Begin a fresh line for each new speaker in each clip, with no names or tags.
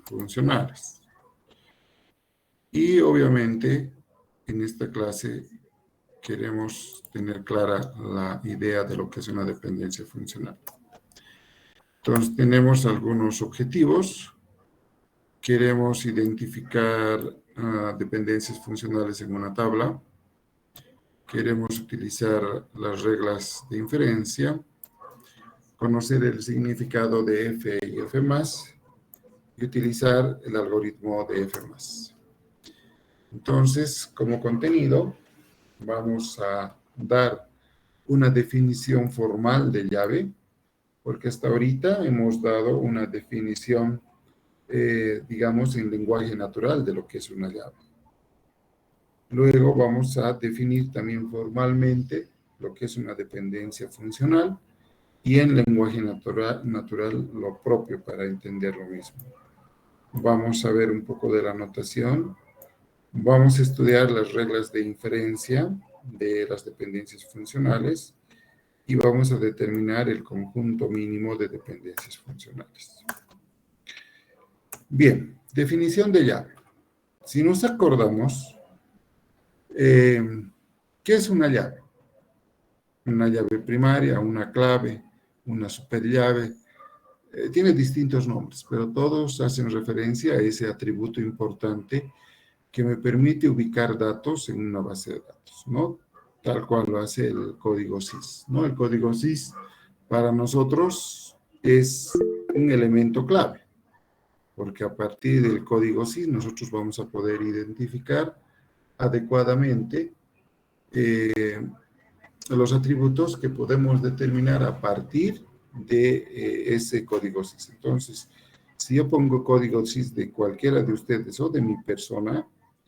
funcionales. Y obviamente en esta clase queremos tener clara la idea de lo que es una dependencia funcional. Entonces tenemos algunos objetivos. Queremos identificar dependencias funcionales en una tabla. Queremos utilizar las reglas de inferencia, conocer el significado de F y F+, y utilizar el algoritmo de F+. Entonces, como contenido, vamos a dar una definición formal de llave, porque hasta ahorita hemos dado una definición, digamos, en lenguaje natural de lo que es una llave. Luego vamos a definir también formalmente lo que es una dependencia funcional y en lenguaje natural lo propio para entender lo mismo. Vamos a ver un poco de la notación. Vamos a estudiar las reglas de inferencia de las dependencias funcionales y vamos a determinar el conjunto mínimo de dependencias funcionales. Bien, definición de llave. Si nos acordamos, ¿qué es una llave? Una llave primaria, una clave, una superllave. Tiene distintos nombres, pero todos hacen referencia a ese atributo importante que me permite ubicar datos en una base de datos, ¿no? Tal cual lo hace el código SYS, ¿no? El código SYS para nosotros es un elemento clave, porque a partir del código SYS nosotros vamos a poder identificar adecuadamente los atributos que podemos determinar a partir de ese código SYS. Entonces, si yo pongo código SYS de cualquiera de ustedes o de mi persona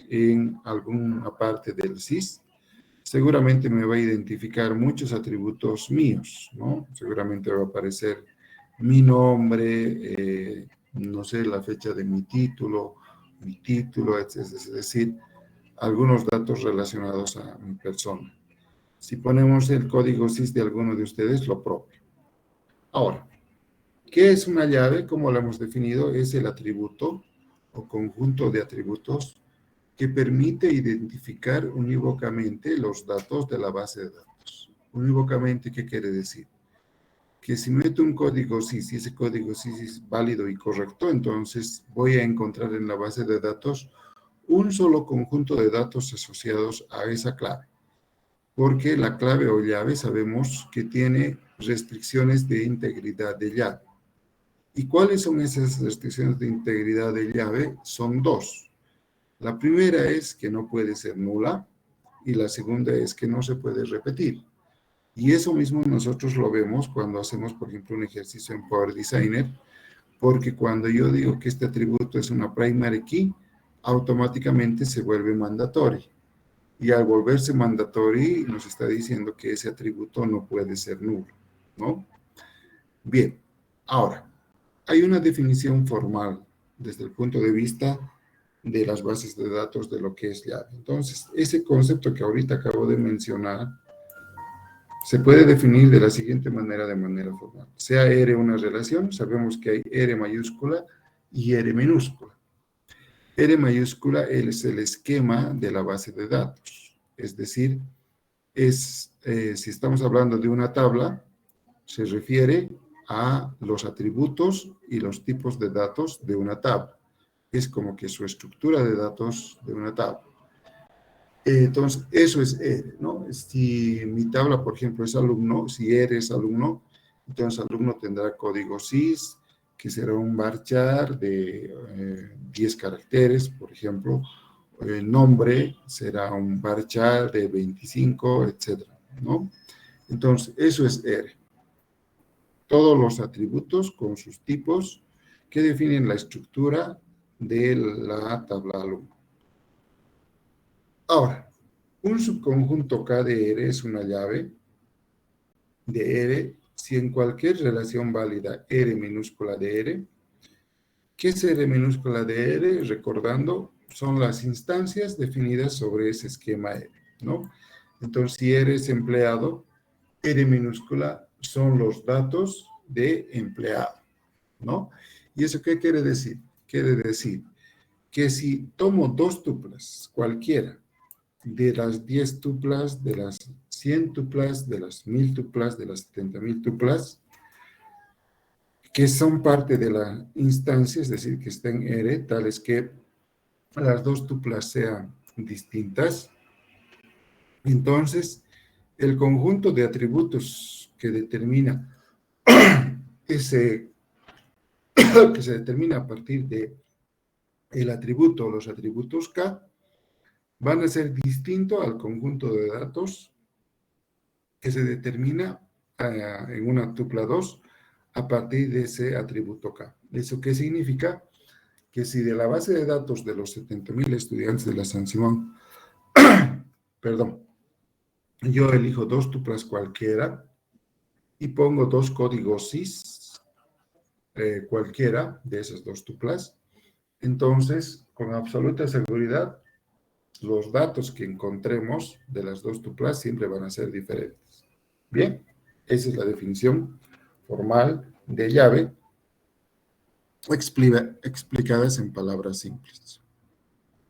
en alguna parte del SYS, seguramente me va a identificar muchos atributos míos, ¿no? Seguramente va a aparecer mi nombre, no sé, la fecha de mi título, es decir, algunos datos relacionados a mi persona. Si ponemos el código SYS de alguno de ustedes, lo propio. Ahora, ¿qué es una llave? Como lo hemos definido, es el atributo o conjunto de atributos que permite identificar unívocamente los datos de la base de datos. Unívocamente, ¿qué quiere decir? Que si meto un código SYS y ese código SYS es válido y correcto, entonces voy a encontrar en la base de datos un solo conjunto de datos asociados a esa clave. Porque la clave o llave sabemos que tiene restricciones de integridad de llave. ¿Y cuáles son esas restricciones de integridad de llave? Son dos. La primera es que no puede ser nula y la segunda es que no se puede repetir. Y eso mismo nosotros lo vemos cuando hacemos, por ejemplo, un ejercicio en Power Designer, porque cuando yo digo que este atributo es una primary key, automáticamente se vuelve mandatory. Y al volverse mandatory nos está diciendo que ese atributo no puede ser nulo, ¿no? Bien, ahora, hay una definición formal desde el punto de vista de las bases de datos de lo que es llave. Entonces, ese concepto que ahorita acabo de mencionar se puede definir de la siguiente manera, de manera formal. Sea R una relación, sabemos que hay R mayúscula y R minúscula. R mayúscula es el esquema de la base de datos. Es decir, si estamos hablando de una tabla, se refiere a los atributos y los tipos de datos de una tabla. Es como que su estructura de datos de una tabla. Entonces, eso es R, ¿no? Si mi tabla, por ejemplo, es alumno, si R es alumno, entonces alumno tendrá código SYS, que será un varchar de 10 caracteres, por ejemplo. El nombre será un varchar de 25, etcétera, ¿no? Entonces, eso es R. Todos los atributos con sus tipos que definen la estructura de la tabla alumno. Ahora, un subconjunto K de R es una llave de R si en cualquier relación válida R minúscula de R. ¿Qué es R minúscula de R? Recordando, son las instancias definidas sobre ese esquema R, ¿no? Entonces, si R es empleado, R minúscula son los datos de empleado, ¿no? ¿Y eso qué quiere decir? quiere decir que si tomo dos tuplas, cualquiera, de las 10 tuplas, de las 100 tuplas, de las 1000 tuplas, de las 70.000 tuplas, que son parte de la instancia, es decir, que está en R, tales que las dos tuplas sean distintas, entonces el conjunto de atributos que determina ese, que se determina a partir de el atributo o los atributos K, van a ser distintos al conjunto de datos que se determina en una tupla 2 a partir de ese atributo K. ¿Eso qué significa? Que si de la base de datos de los 70.000 estudiantes de la San Simón, perdón, yo elijo dos tuplas cualquiera y pongo dos códigos SIS, cualquiera de esas dos tuplas, entonces, con absoluta seguridad, los datos que encontremos de las dos tuplas siempre van a ser diferentes. Bien, esa es la definición formal de llave explicadas en palabras simples.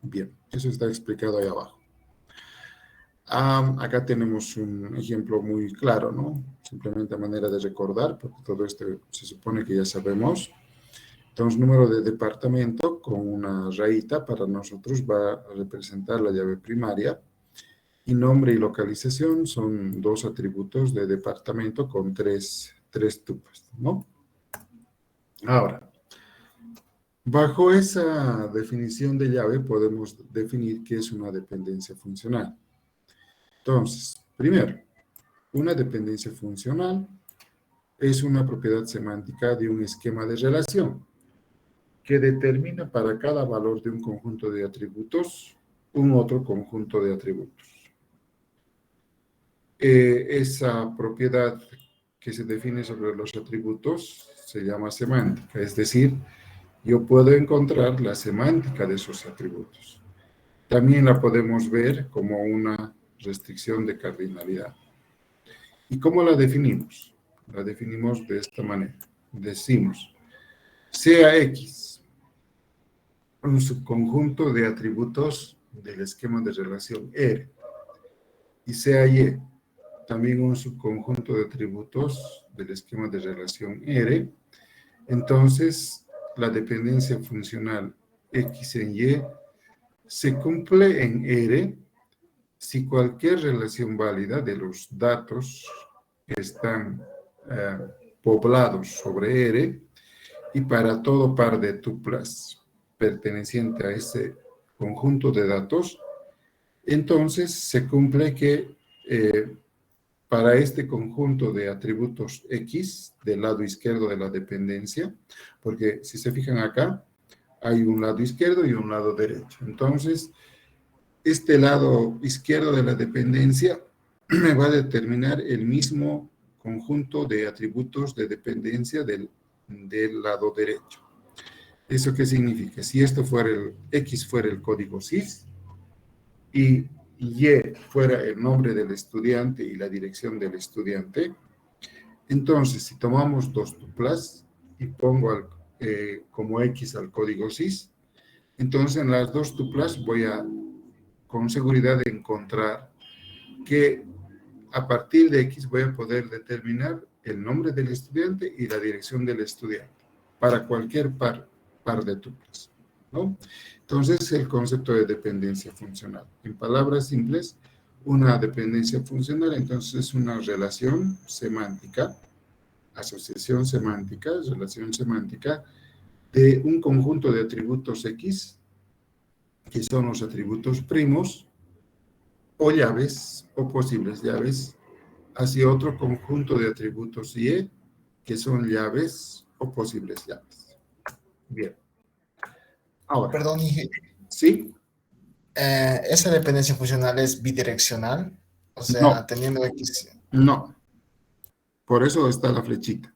Bien, eso está explicado ahí abajo. Acá tenemos un ejemplo muy claro, ¿no? Simplemente a manera de recordar, porque todo esto se supone que ya sabemos. Entonces, número de departamento con una rayita para nosotros va a representar la llave primaria. Y nombre y localización son dos atributos de departamento con tres tuplas, ¿no? Ahora, bajo esa definición de llave podemos definir qué es una dependencia funcional. Entonces, primero, una dependencia funcional es una propiedad semántica de un esquema de relación que determina para cada valor de un conjunto de atributos un otro conjunto de atributos. Esa propiedad que se define sobre los atributos se llama semántica, es decir, yo puedo encontrar la semántica de esos atributos. También la podemos ver como una restricción de cardinalidad. ¿Y cómo la definimos? La definimos de esta manera. Decimos, sea X un subconjunto de atributos del esquema de relación R y sea Y también un subconjunto de atributos del esquema de relación R, entonces la dependencia funcional X en Y se cumple en R si cualquier relación válida de los datos están poblados sobre R y para todo par de tuplas perteneciente a ese conjunto de datos, entonces se cumple que para este conjunto de atributos X del lado izquierdo de la dependencia, porque si se fijan acá, hay un lado izquierdo y un lado derecho. Entonces, este lado izquierdo de la dependencia me va a determinar el mismo conjunto de atributos de dependencia del lado derecho. ¿Eso qué significa? Si esto fuera X fuera el código SIS y Y fuera el nombre del estudiante y la dirección del estudiante, entonces si tomamos dos tuplas y pongo como X al código SIS, entonces en las dos tuplas voy a con seguridad encontrar que a partir de X voy a poder determinar el nombre del estudiante y la dirección del estudiante para cualquier par de tuplas, ¿no? Entonces, el concepto de dependencia funcional. En palabras simples, una dependencia funcional, entonces, es una relación semántica, asociación semántica, relación semántica de un conjunto de atributos X, que son los atributos primos, o llaves, o posibles llaves, hacia otro conjunto de atributos Y, que son llaves o posibles llaves. Bien. Ahora,
Perdón, Inge,
¿sí?
¿esa dependencia funcional es bidireccional? O sea,
No,
teniendo X.
no. Por eso está la flechita.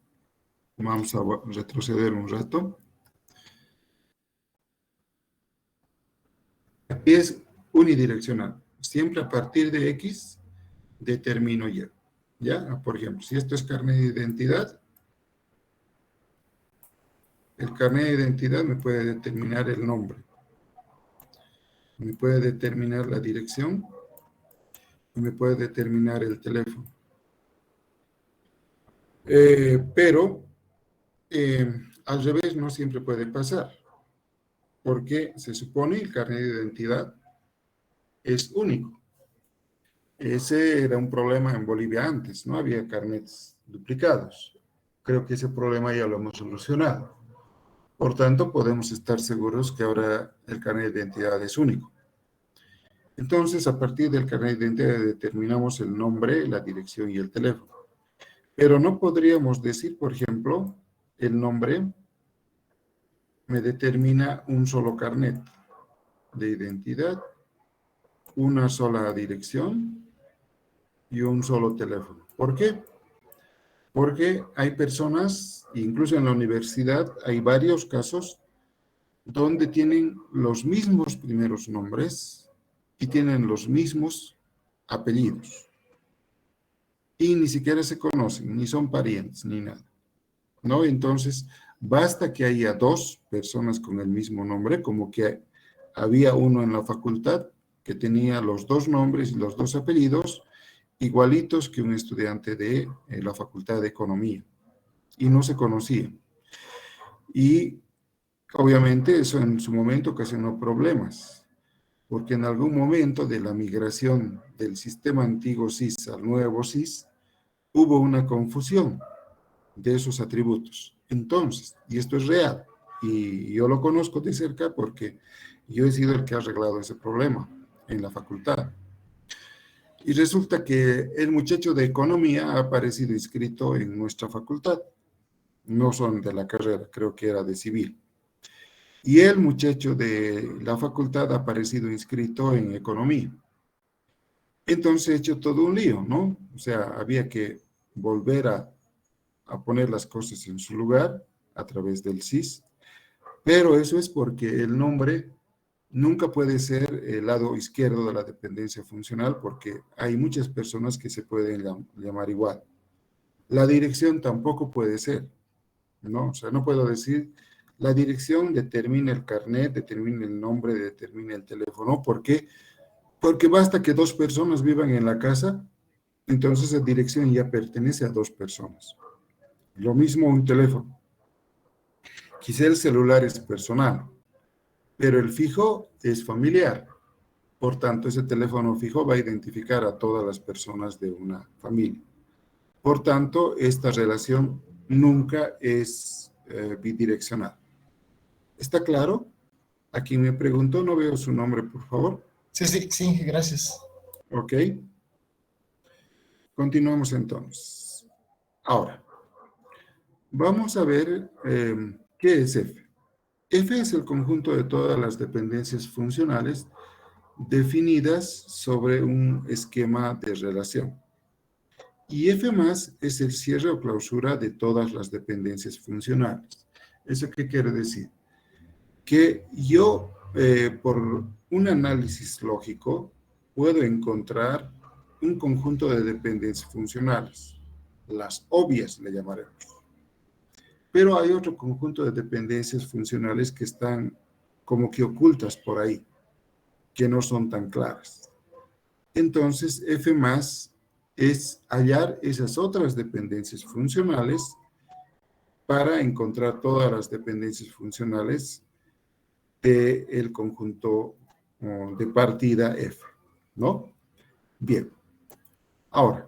Vamos a retroceder un rato. Aquí es unidireccional. Siempre a partir de X determino Y. ¿Ya? Por ejemplo, si esto es carnet de identidad, el carnet de identidad me puede determinar el nombre, me puede determinar la dirección y me puede determinar el teléfono. Pero al revés no siempre puede pasar, porque se supone el carnet de identidad es único. Ese era un problema en Bolivia antes, no había carnets duplicados. Creo que ese problema ya lo hemos solucionado. Por tanto, podemos estar seguros que ahora el carnet de identidad es único. Entonces, a partir del carnet de identidad determinamos el nombre, la dirección y el teléfono. Pero no podríamos decir, por ejemplo, el nombre me determina un solo carnet de identidad, una sola dirección y un solo teléfono. ¿Por qué? Porque hay personas, incluso en la universidad, hay varios casos donde tienen los mismos primeros nombres y tienen los mismos apellidos. Y ni siquiera se conocen, ni son parientes, ni nada, ¿no? Entonces, basta que haya dos personas con el mismo nombre, como que había uno en la facultad que tenía los dos nombres y los dos apellidos, igualitos que un estudiante de la Facultad de Economía, y no se conocían. Y obviamente eso en su momento ocasionó problemas, porque en algún momento de la migración del sistema antiguo SIS al nuevo SIS, hubo una confusión de esos atributos. Entonces, y esto es real, y yo lo conozco de cerca porque yo he sido el que ha arreglado ese problema en la facultad. Y resulta que el muchacho de economía ha aparecido inscrito en nuestra facultad. No son de la carrera, creo que era de civil. Y el muchacho de la facultad ha aparecido inscrito en economía. Entonces he hecho todo un lío, ¿no? O sea, había que volver a poner las cosas en su lugar a través del SIS, pero eso es porque el nombre nunca puede ser el lado izquierdo de la dependencia funcional porque hay muchas personas que se pueden llamar igual. La dirección tampoco puede ser, ¿no? O sea, no puedo decir, la dirección determina el carnet, determina el nombre, determina el teléfono. ¿Por qué? Porque basta que dos personas vivan en la casa, entonces la dirección ya pertenece a dos personas. Lo mismo un teléfono. Quizá el celular es personal, pero el fijo es familiar. Por tanto, ese teléfono fijo va a identificar a todas las personas de una familia. Por tanto, esta relación nunca es bidireccional. ¿Está claro? A quien me preguntó, no veo su nombre, por favor.
Sí, sí, sí, gracias.
Ok. Continuamos entonces. Ahora, vamos a ver qué es F. F es el conjunto de todas las dependencias funcionales definidas sobre un esquema de relación. Y F más es el cierre o clausura de todas las dependencias funcionales. ¿Eso qué quiere decir? Que yo, por un análisis lógico, puedo encontrar un conjunto de dependencias funcionales. Las obvias le llamaremos. Pero hay otro conjunto de dependencias funcionales que están como que ocultas por ahí, que no son tan claras. Entonces, F más es hallar esas otras dependencias funcionales para encontrar todas las dependencias funcionales del conjunto de partida F, ¿no? Bien. Ahora,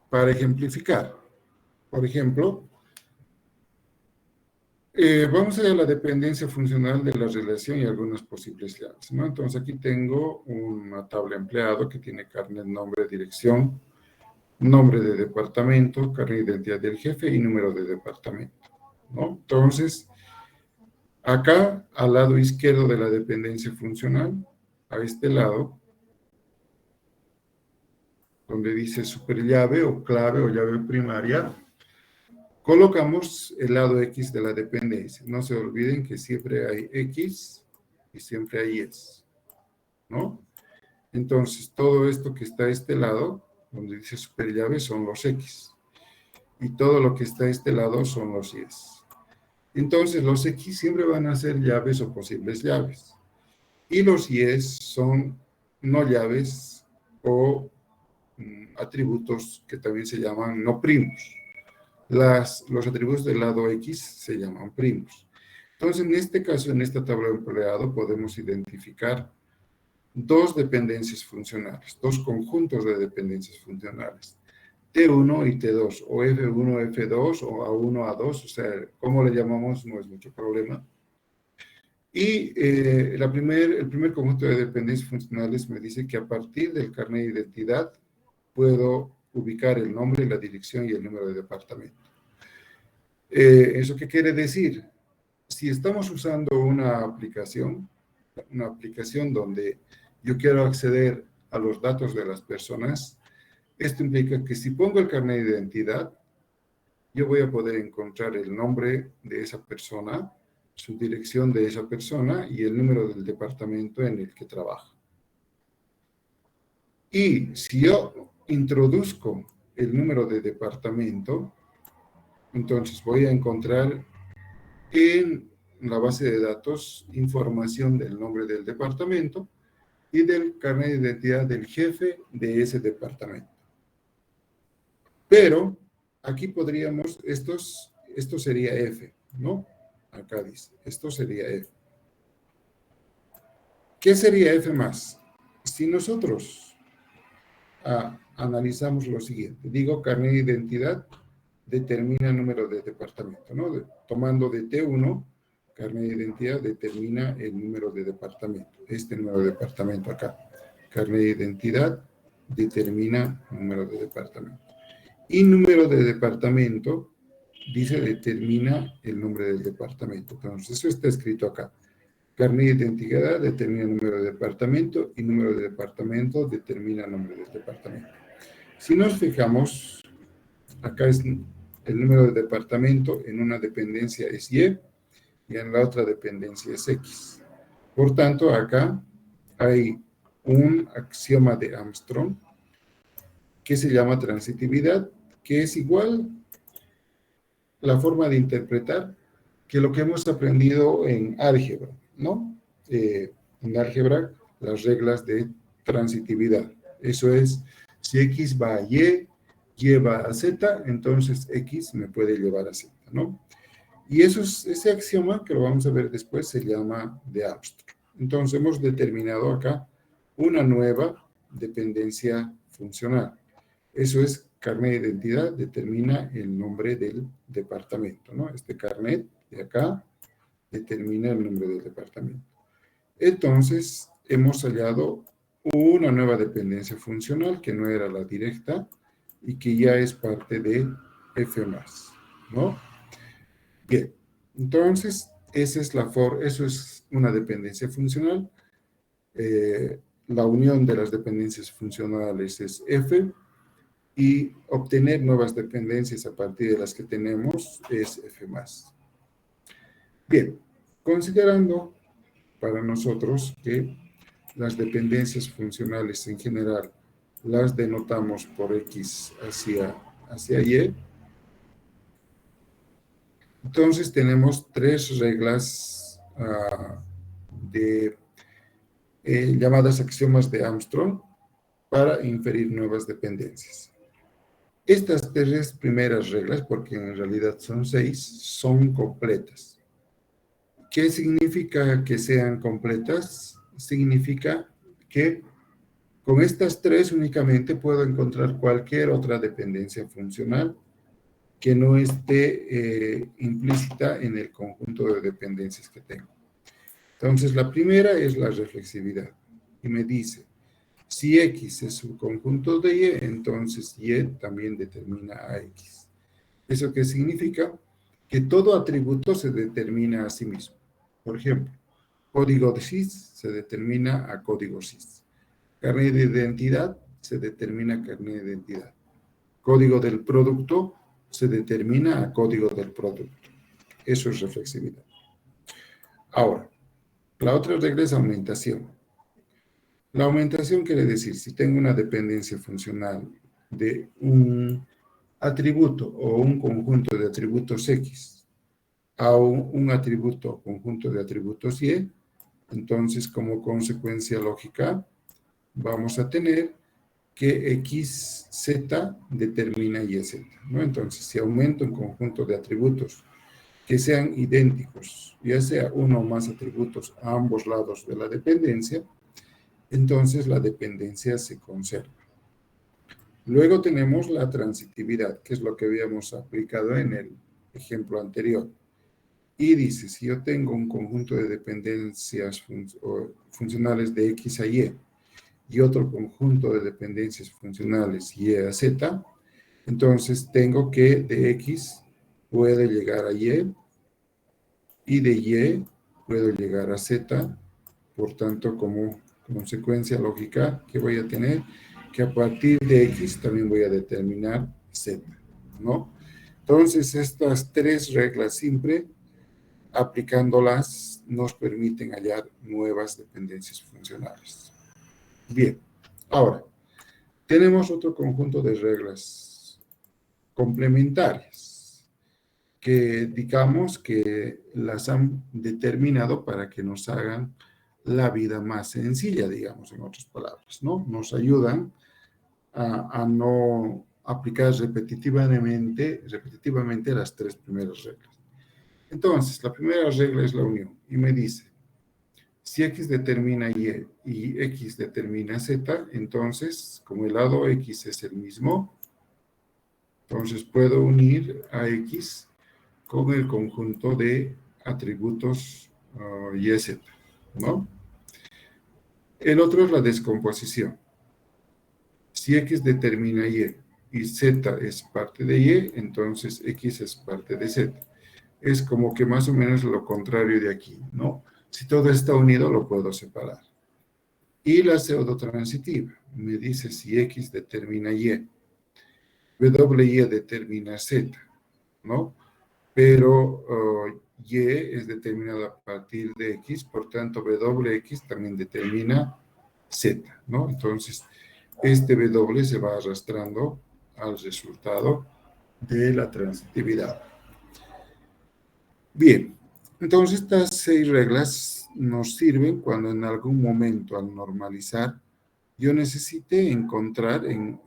para ejemplificar, por ejemplo, vamos a ver la dependencia funcional de la relación y algunas posibles llaves, ¿no? Entonces aquí tengo una tabla empleado que tiene carnet, nombre, dirección, nombre de departamento, carnet de identidad del jefe y número de departamento, ¿no? Entonces, acá al lado izquierdo de la dependencia funcional, a este lado, donde dice superllave o clave o llave primaria, colocamos el lado X de la dependencia. No se olviden que siempre hay X y siempre hay es, ¿no? Entonces, todo esto que está a este lado, donde dice superllave, son los X. y todo lo que está a este lado son los Yes. Entonces, los X siempre van a ser llaves o posibles llaves. Y los Yes son no llaves o atributos que también se llaman no primos. Los atributos del lado X se llaman primos. Entonces, en este caso, en esta tabla de empleado, podemos identificar dos dependencias funcionales, dos conjuntos de dependencias funcionales. T1 y T2, o F1, F2, o A1, A2, o sea, ¿cómo le llamamos? No es mucho problema. Y el primer conjunto de dependencias funcionales me dice que a partir del carnet de identidad puedo ubicar el nombre, la dirección y el número de departamento. ¿Eso qué quiere decir? Si estamos usando una aplicación donde yo quiero acceder a los datos de las personas, esto implica que si pongo el carnet de identidad, yo voy a poder encontrar el nombre de esa persona, su dirección de esa persona y el número del departamento en el que trabaja. Y si yo introduzco el número de departamento, entonces voy a encontrar en la base de datos información del nombre del departamento y del carnet de identidad del jefe de ese departamento. Pero aquí podríamos, esto sería F, ¿no? Acá dice, esto sería F. ¿Qué sería F más? Si nosotros analizamos lo siguiente, digo carnet de identidad determina número de departamento, ¿no? Tomando de T1, carnet de identidad determina el número de departamento, este número de departamento acá. Carnet de identidad determina número de departamento. Y número de departamento, dice, determina el nombre del departamento. Entonces, eso está escrito acá. Carnet de identidad determina el número de departamento y número de departamento determina el nombre del departamento. Si nos fijamos, acá es el número de departamento, en una dependencia es Y y en la otra dependencia es X. Por tanto, acá hay un axioma de Armstrong que se llama transitividad, que es igual la forma de interpretar que lo que hemos aprendido en álgebra, ¿no? En álgebra, las reglas de transitividad. Eso es, si X va a Y, Y va a Z, entonces X me puede llevar a Z, ¿no? Y ese axioma, que lo vamos a ver después, se llama de Armstrong. Entonces, hemos determinado acá una nueva dependencia funcional. Eso es, carnet de identidad determina el nombre del departamento, ¿no? Este carnet de acá determina el nombre del departamento. Entonces, hemos hallado una nueva dependencia funcional que no era la directa y que ya es parte de F+, ¿no? Bien, entonces, eso es una dependencia funcional. La unión de las dependencias funcionales es F, y obtener nuevas dependencias a partir de las que tenemos es F+. Bien, considerando para nosotros que las dependencias funcionales en general las denotamos por X hacia Y, entonces tenemos tres reglas llamadas axiomas de Armstrong para inferir nuevas dependencias. Estas tres primeras reglas, porque en realidad son 6, son completas. ¿Qué significa que sean completas? Significa que con estas tres únicamente puedo encontrar cualquier otra dependencia funcional que no esté implícita en el conjunto de dependencias que tengo. Entonces, la primera es la reflexividad. Y me dice, si X es un conjunto de Y, entonces Y también determina a X. ¿Eso qué significa? Que todo atributo se determina a sí mismo. Por ejemplo, código de SIS se determina a código SIS. Carnet de identidad se determina a carnet de identidad. Código del producto se determina a código del producto. Eso es reflexividad. Ahora, la otra regla es aumentación. La aumentación quiere decir, si tengo una dependencia funcional de un atributo o un conjunto de atributos X a un atributo o conjunto de atributos Y, entonces como consecuencia lógica vamos a tener que XZ determina YZ, ¿no? Entonces, si aumento un conjunto de atributos que sean idénticos, ya sea uno o más atributos a ambos lados de la dependencia, entonces la dependencia se conserva. Luego tenemos la transitividad, que es lo que habíamos aplicado en el ejemplo anterior. Y dice, si yo tengo un conjunto de dependencias funcionales de X a y otro conjunto de dependencias funcionales Y a Z, entonces tengo que de X puede llegar a y de Y puedo llegar a Z, por tanto, como consecuencia lógica que voy a tener, que a partir de X también voy a determinar Z, ¿no? Entonces, estas tres reglas siempre, aplicándolas, nos permiten hallar nuevas dependencias funcionales. Bien, ahora, tenemos otro conjunto de reglas complementarias que digamos que las han determinado para que nos hagan la vida más sencilla, digamos, en otras palabras, ¿no? Nos ayudan a no aplicar repetitivamente las tres primeras reglas. Entonces, la primera regla es la unión y me dice, si X determina Y y X determina Z, entonces, como el lado X es el mismo, entonces puedo unir a X con el conjunto de atributos Y, Z, ¿no? El otro es la descomposición. Si X determina y Z es parte de Y, entonces X es parte de Z. Es como que más o menos lo contrario de aquí, ¿no? Si todo está unido, lo puedo separar. Y la pseudotransitiva me dice si X determina Y, WY determina Z, ¿no? Pero Y es determinado a partir de X, por tanto WX también determina Z, ¿no? Entonces, este W se va arrastrando al resultado de la transitividad. Bien, entonces estas 6 reglas nos sirven cuando en algún momento al normalizar yo necesite encontrar,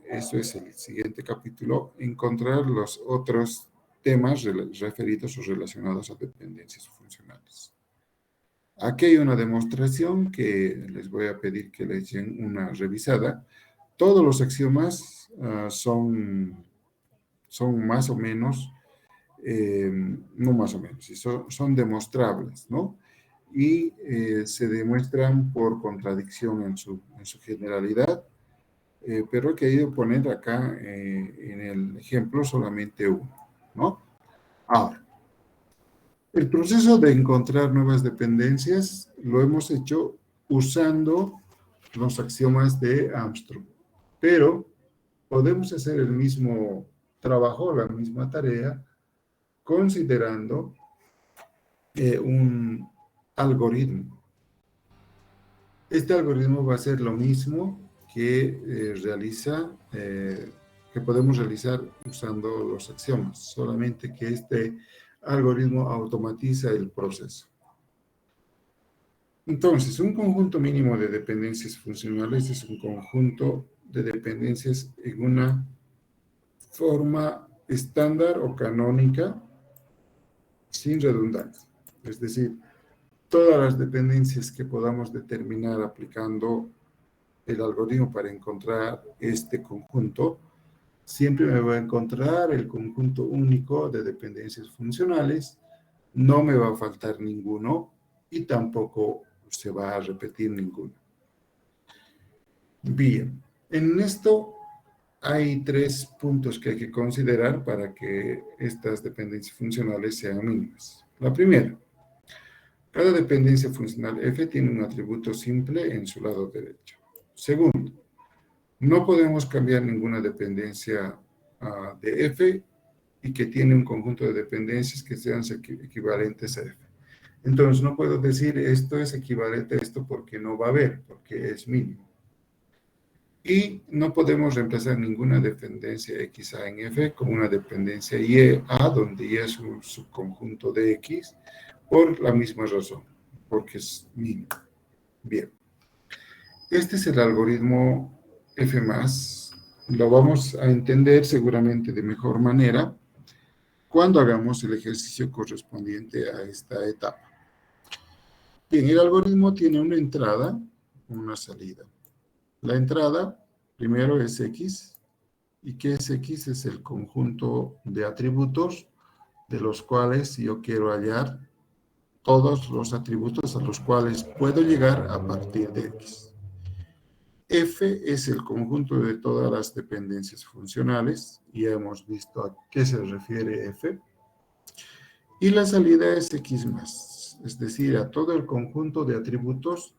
eso es el siguiente capítulo, encontrar los otros temas referidos o relacionados a dependencias funcionales. Aquí hay una demostración que les voy a pedir que le echen una revisada. Todos los axiomas son más o menos, no más o menos, son demostrables, ¿no? Y se demuestran por contradicción en su generalidad, pero he querido poner acá en el ejemplo solamente uno, ¿no? Ahora, el proceso de encontrar nuevas dependencias lo hemos hecho usando los axiomas de Armstrong, pero podemos hacer el mismo trabajo, la misma tarea, considerando un algoritmo. Este algoritmo va a ser lo mismo que que podemos realizar usando los axiomas, solamente que este algoritmo automatiza el proceso. Entonces, un conjunto mínimo de dependencias funcionales es un conjunto de dependencias en una forma estándar o canónica sin redundancia. Es decir, todas las dependencias que podamos determinar aplicando el algoritmo para encontrar este conjunto, siempre me va a encontrar el conjunto único de dependencias funcionales, no me va a faltar ninguno y tampoco se va a repetir ninguno. Bien, en esto hay 3 puntos que hay que considerar para que estas dependencias funcionales sean mínimas. La primera, cada dependencia funcional F tiene un atributo simple en su lado derecho. Segundo, no podemos cambiar ninguna dependencia de F y que tiene un conjunto de dependencias que sean equivalentes a F. Entonces, no puedo decir esto es equivalente a esto porque no va a haber, porque es mínimo. Y no podemos reemplazar ninguna dependencia XA en F con una dependencia YA, donde Y es un subconjunto de X, por la misma razón, porque es mínimo. Bien. Este es el algoritmo F+. Lo vamos a entender seguramente de mejor manera cuando hagamos el ejercicio correspondiente a esta etapa. Bien, el algoritmo tiene una entrada, una salida. La entrada, primero es X. ¿Y qué es X? Es el conjunto de atributos de los cuales yo quiero hallar todos los atributos a los cuales puedo llegar a partir de X. F es el conjunto de todas las dependencias funcionales. Ya hemos visto a qué se refiere F. Y la salida es X+, es decir, a todo el conjunto de atributos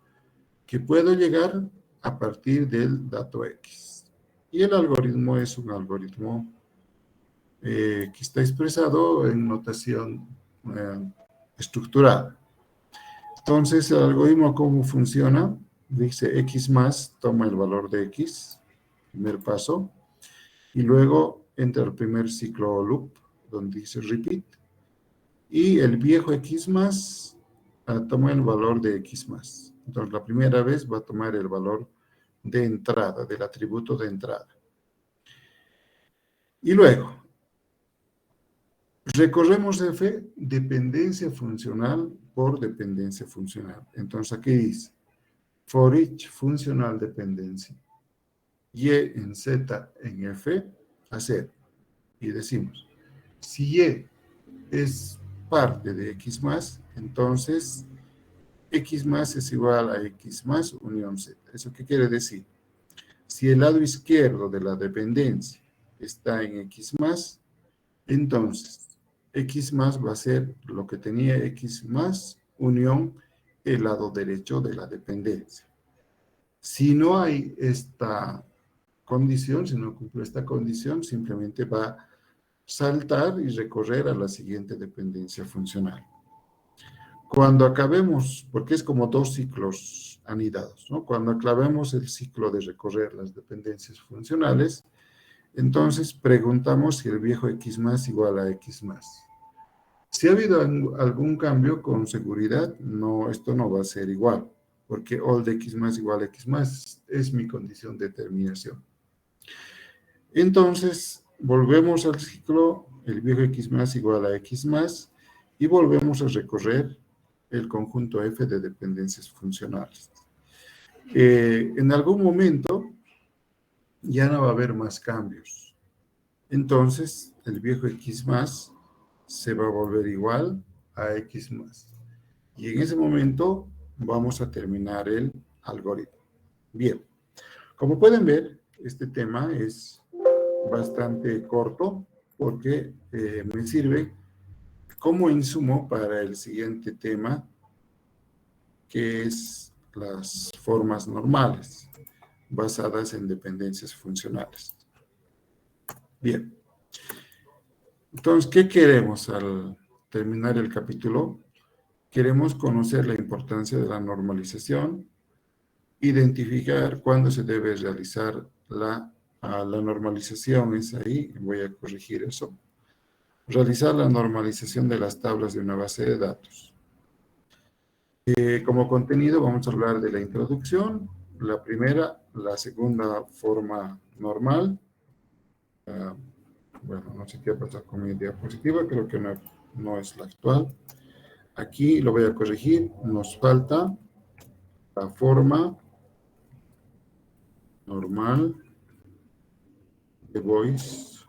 que puedo llegar a partir del dato X. Y el algoritmo es un algoritmo que está expresado en notación estructurada. Entonces, el algoritmo, ¿cómo funciona? Dice X+, toma el valor de X, primer paso, y luego entra el primer ciclo loop, donde dice repeat, y el viejo X+, toma el valor de X+. Entonces, la primera vez va a tomar el valor de entrada, del atributo de entrada. Y luego, recorremos F dependencia funcional por dependencia funcional. Entonces, aquí dice, for each funcional dependencia, Y en Z en F, hacer. Y decimos, si Y es parte de X+, entonces X+ es igual a X+ unión Z. ¿Eso qué quiere decir? Si el lado izquierdo de la dependencia está en X+, entonces X+ va a ser lo que tenía X+ unión el lado derecho de la dependencia. Si no hay esta condición, si no cumple esta condición, simplemente va a saltar y recorrer a la siguiente dependencia funcional. Cuando acabemos, porque es como dos ciclos anidados, ¿no? Cuando acabemos el ciclo de recorrer las dependencias funcionales, entonces preguntamos si el viejo X+ igual a X+. Si ha habido algún cambio, con seguridad, no, esto no va a ser igual, porque all de X+ igual a X+ es mi condición de terminación. Entonces, volvemos al ciclo, el viejo X+ igual a X+, y volvemos a recorrer el conjunto F de dependencias funcionales. En algún momento ya no va a haber más cambios. Entonces, el viejo X+ se va a volver igual a X+. Y en ese momento vamos a terminar el algoritmo. Bien, como pueden ver, este tema es bastante corto porque me sirve como insumo para el siguiente tema, que es las formas normales basadas en dependencias funcionales. Bien. Entonces, ¿qué queremos al terminar el capítulo? Queremos conocer la importancia de la normalización, identificar cuándo se debe realizar la normalización, es ahí, voy a corregir eso. Realizar la normalización de las tablas de una base de datos. Como contenido vamos a hablar de la introducción, la primera, la segunda forma normal. Bueno, no sé qué ha pasado con mi diapositiva, creo que no es la actual. Aquí lo voy a corregir, nos falta la forma normal de voice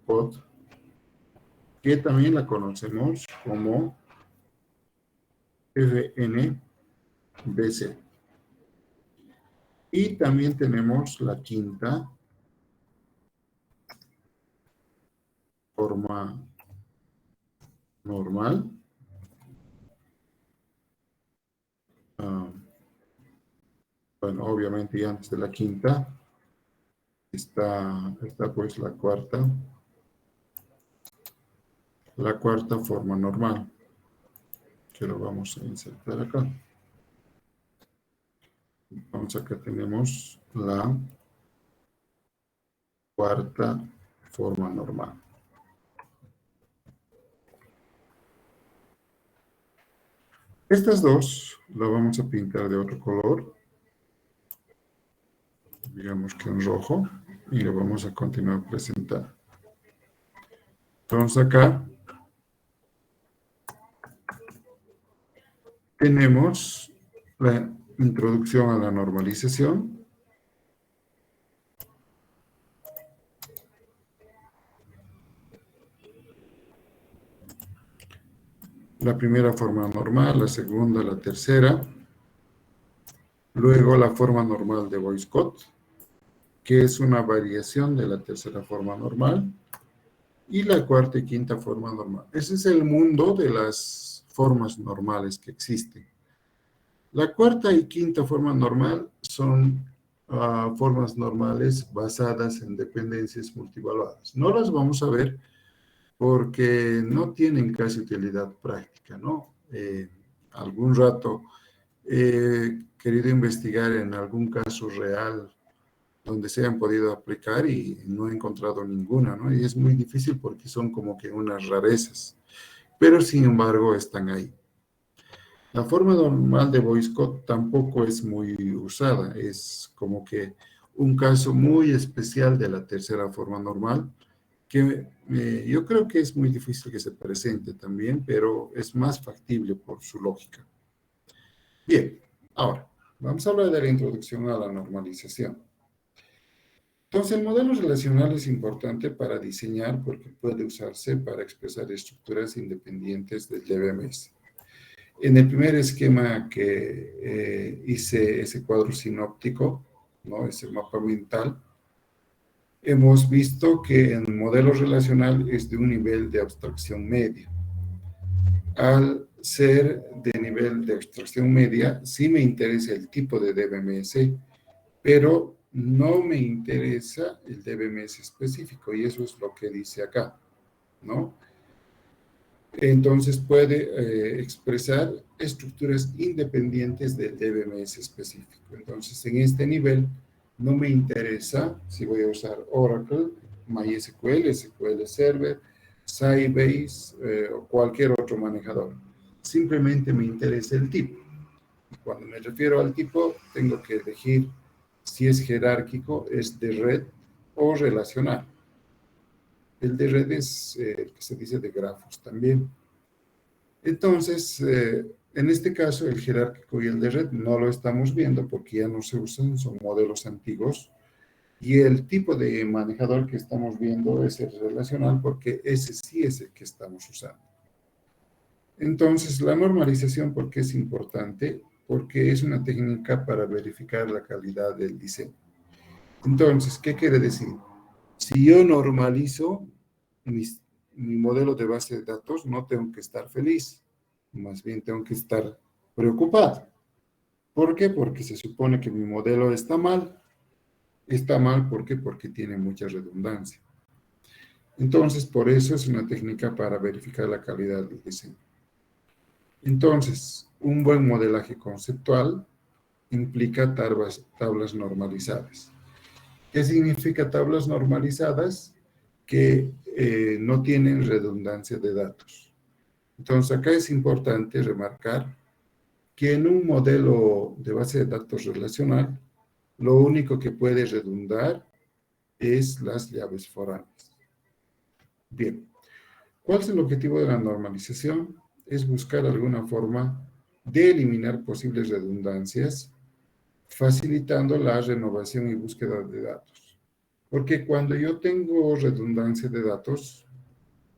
pod, que también la conocemos como FNBC. Y también tenemos la quinta forma normal. Bueno, obviamente ya antes de la quinta está pues la cuarta forma normal, que lo vamos a insertar acá. Entonces acá tenemos la cuarta forma normal. Estas dos las vamos a pintar de otro color, digamos que en rojo, y lo vamos a continuar a presentar. Entonces acá tenemos la introducción a la normalización. La primera forma normal, la segunda, la tercera. Luego la forma normal de Boycott, que es una variación de la tercera forma normal. Y la cuarta y quinta forma normal. Ese es el mundo de las formas normales que existen. La cuarta y quinta forma normal son formas normales basadas en dependencias multivaluadas. No las vamos a ver porque no tienen casi utilidad práctica, ¿no? Algún rato he querido investigar en algún caso real donde se han podido aplicar y no he encontrado ninguna, ¿no? Y es muy difícil porque son como que unas rarezas, pero sin embargo están ahí. La forma normal de Boycott tampoco es muy usada, es como que un caso muy especial de la tercera forma normal, que yo creo que es muy difícil que se presente también, pero es más factible por su lógica. Bien, ahora, vamos a hablar de la introducción a la normalización. Entonces, el modelo relacional es importante para diseñar porque puede usarse para expresar estructuras independientes del DBMS. En el primer esquema que hice ese cuadro sinóptico, ¿no? Ese mapa mental, hemos visto que el modelo relacional es de un nivel de abstracción media. Al ser de nivel de abstracción media, sí me interesa el tipo de DBMS, pero no me interesa el DBMS específico, y eso es lo que dice acá, ¿no? Entonces puede expresar estructuras independientes del DBMS específico. Entonces, en este nivel no me interesa si voy a usar Oracle, MySQL, SQL Server, Sybase o cualquier otro manejador. Simplemente me interesa el tipo. Y cuando me refiero al tipo, tengo que elegir si es jerárquico, es de red o relacional. El de red es el que se dice de grafos también. Entonces, en este caso, el jerárquico y el de red no lo estamos viendo porque ya no se usan, son modelos antiguos. Y el tipo de manejador que estamos viendo es el relacional porque ese sí es el que estamos usando. Entonces, la normalización, ¿por qué es importante? Porque es una técnica para verificar la calidad del diseño. Entonces, ¿qué quiere decir? Si yo normalizo mi modelo de base de datos, no tengo que estar feliz, más bien tengo que estar preocupado. ¿Por qué? Porque se supone que mi modelo está mal. Está mal, ¿por qué? Porque tiene mucha redundancia. Entonces, por eso es una técnica para verificar la calidad del diseño. Entonces, un buen modelaje conceptual implica tablas normalizadas. ¿Qué significa tablas normalizadas? Que no tienen redundancia de datos. Entonces, acá es importante remarcar que en un modelo de base de datos relacional, lo único que puede redundar es las llaves foráneas. Bien, ¿cuál es el objetivo de la normalización? Es buscar alguna forma de eliminar posibles redundancias, facilitando la renovación y búsqueda de datos. Porque cuando yo tengo redundancia de datos,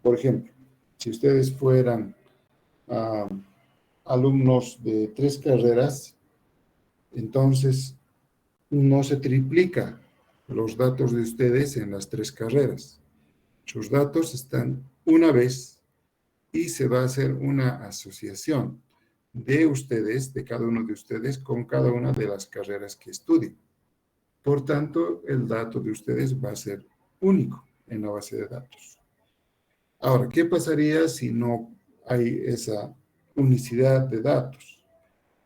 por ejemplo, si ustedes fueran alumnos de 3 carreras, entonces no se triplica los datos de ustedes en las 3 carreras. Sus datos están una vez y se va a hacer una asociación de ustedes, de cada uno de ustedes, con cada una de las carreras que estudien. Por tanto, el dato de ustedes va a ser único en la base de datos. Ahora, ¿qué pasaría si no hay esa unicidad de datos?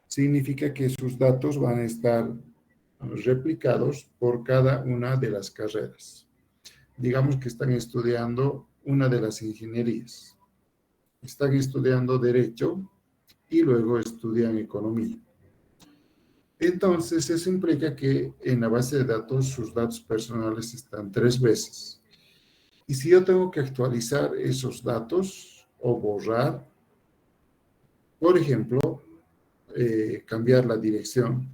significa que sus datos van a estar replicados por cada una de las carreras. Digamos que están estudiando una de las ingenierías, están estudiando Derecho y luego estudian Economía. Entonces, eso implica que en la base de datos sus datos personales están 3 veces. Y si yo tengo que actualizar esos datos o borrar, por ejemplo, cambiar la dirección,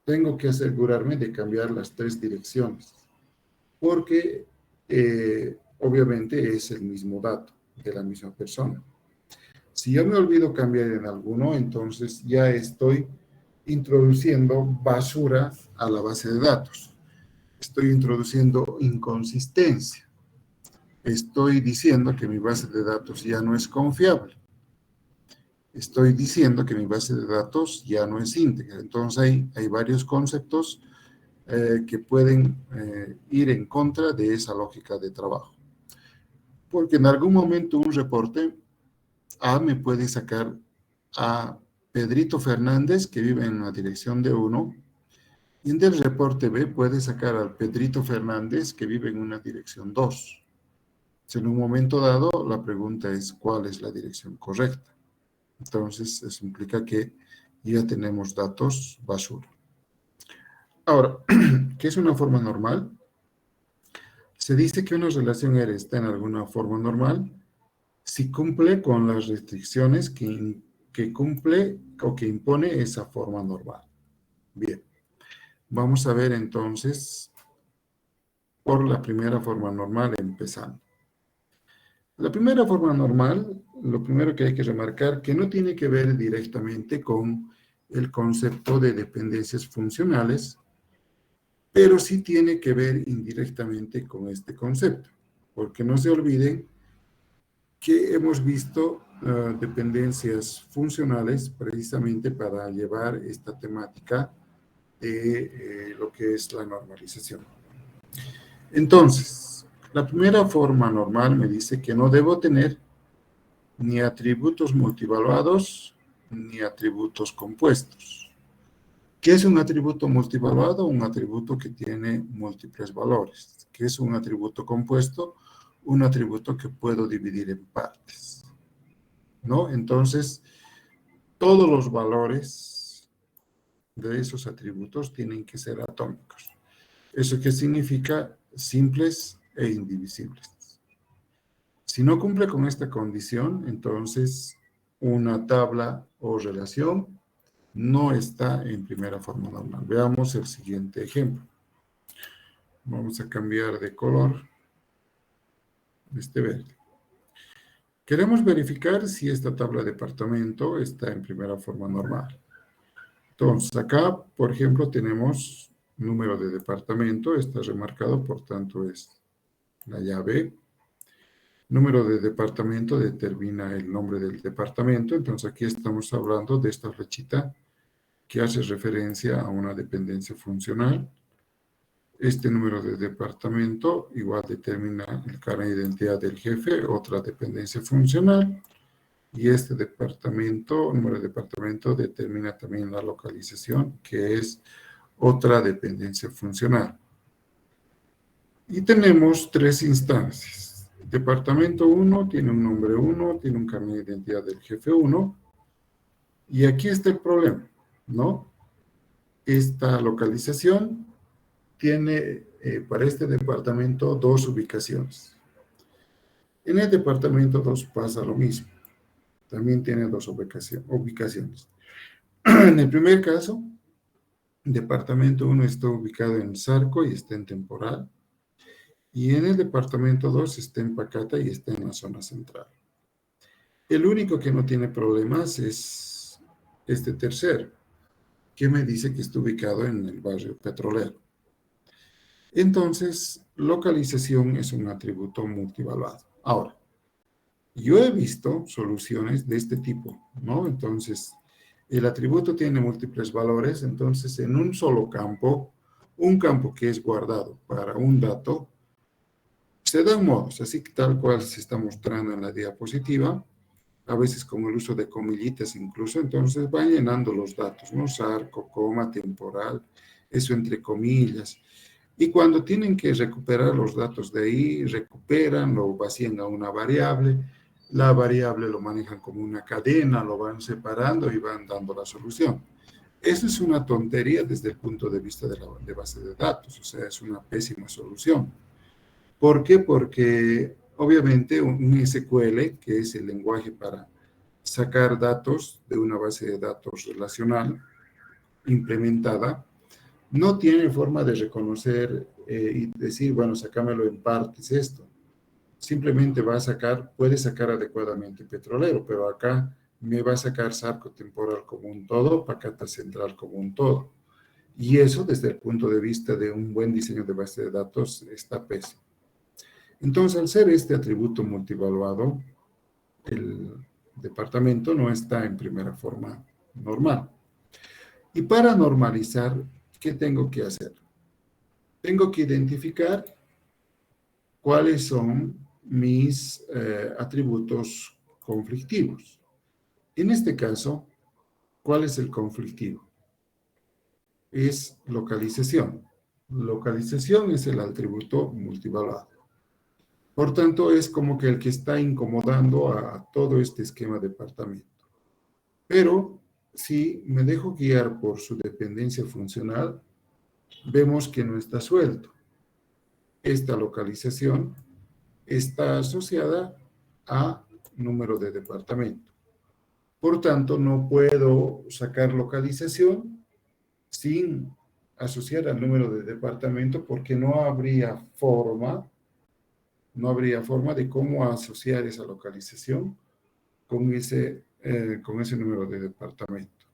tengo que asegurarme de cambiar las 3 direcciones, porque obviamente es el mismo dato de la misma persona. Si yo me olvido cambiar en alguno, entonces ya estoy introduciendo basura a la base de datos. Estoy introduciendo inconsistencia. Estoy diciendo que mi base de datos ya no es confiable. Estoy diciendo que mi base de datos ya no es íntegra. Entonces hay varios conceptos que pueden ir en contra de esa lógica de trabajo. Porque en algún momento un reporte A me puede sacar a Pedrito Fernández, que vive en la dirección de 1, y en el reporte B puede sacar al Pedrito Fernández, que vive en una dirección 2. En un momento dado, la pregunta es ¿cuál es la dirección correcta? Entonces, eso implica que ya tenemos datos basura. Ahora, ¿qué es una forma normal? Se dice que una relación R está en alguna forma normal si cumple con las restricciones que cumple o que impone esa forma normal. Bien, vamos a ver entonces por la primera forma normal empezando. La primera forma normal, lo primero que hay que remarcar, que no tiene que ver directamente con el concepto de dependencias funcionales, pero sí tiene que ver indirectamente con este concepto, porque no se olviden que hemos visto dependencias funcionales precisamente para llevar esta temática de lo que es la normalización. Entonces, la primera forma normal me dice que no debo tener ni atributos multivaluados ni atributos compuestos. ¿Qué es un atributo multivaluado? Un atributo que tiene múltiples valores. ¿Qué es un atributo compuesto? Un atributo que puedo dividir en partes, ¿no? Entonces, todos los valores de esos atributos tienen que ser atómicos. ¿Eso qué significa? Simples e indivisibles. Si no cumple con esta condición, entonces una tabla o relación no está en primera forma normal. Veamos el siguiente ejemplo. Vamos a cambiar de color, este verde. Queremos verificar si esta tabla de departamento está en primera forma normal. Entonces, acá, por ejemplo, tenemos número de departamento, está remarcado, por tanto es la llave. Número de departamento determina el nombre del departamento, entonces aquí estamos hablando de esta flechita que hace referencia a una dependencia funcional. Este número de departamento igual determina el carnet de identidad del jefe, otra dependencia funcional. Y este departamento, número de departamento, determina también la localización, que es otra dependencia funcional. Y tenemos 3 instancias. Departamento 1 tiene un nombre 1, tiene un carnet de identidad del jefe 1. Y aquí está el problema, ¿no? Esta localización tiene para este departamento 2 ubicaciones. En el departamento 2 pasa lo mismo. También tiene 2 ubicaciones. En el primer caso, departamento 1 está ubicado en Zarco y está en Temporal. Y en el departamento 2 está en Pacata y está en la zona central. El único que no tiene problemas es este tercero, que me dice que está ubicado en el barrio petrolero. Entonces, localización es un atributo multivaluado. Ahora, yo he visto soluciones de este tipo, ¿no? Entonces, el atributo tiene múltiples valores, entonces en un solo campo, un campo que es guardado para un dato, se dan modos, así que tal cual se está mostrando en la diapositiva. a veces con el uso de comillitas incluso, entonces van llenando los datos, ¿no? Sarco, coma, temporal, eso entre comillas. Y cuando tienen que recuperar los datos de ahí, recuperan, lo vacían a una variable, la variable lo manejan como una cadena, lo van separando y van dando la solución. Eso es una tontería desde el punto de vista de la de base de datos, o sea, es una pésima solución. ¿Por qué? Porque obviamente un SQL, que es el lenguaje para sacar datos de una base de datos relacional implementada, no tiene forma de reconocer y decir, bueno, sacámelo en partes esto. Simplemente va a sacar, puede sacar adecuadamente petrolero, pero acá me va a sacar Sarco temporal como un todo, Pacata central como un todo. Y eso, desde el punto de vista de un buen diseño de base de datos, está pésimo. Entonces, al ser este atributo multivaluado, el departamento no está en primera forma normal. Y para normalizar, ¿qué tengo que hacer? Tengo que identificar cuáles son mis atributos conflictivos. En este caso, ¿cuál es el conflictivo? Es localización. Localización es el atributo multivaluado. Por tanto, es como que el que está incomodando a todo este esquema departamento. Pero si me dejo guiar por su dependencia funcional, vemos que no está suelto. Esta localización está asociada a número de departamento. Por tanto, no puedo sacar localización sin asociar al número de departamento porque no habría forma de cómo asociar esa localización con ese número de departamento.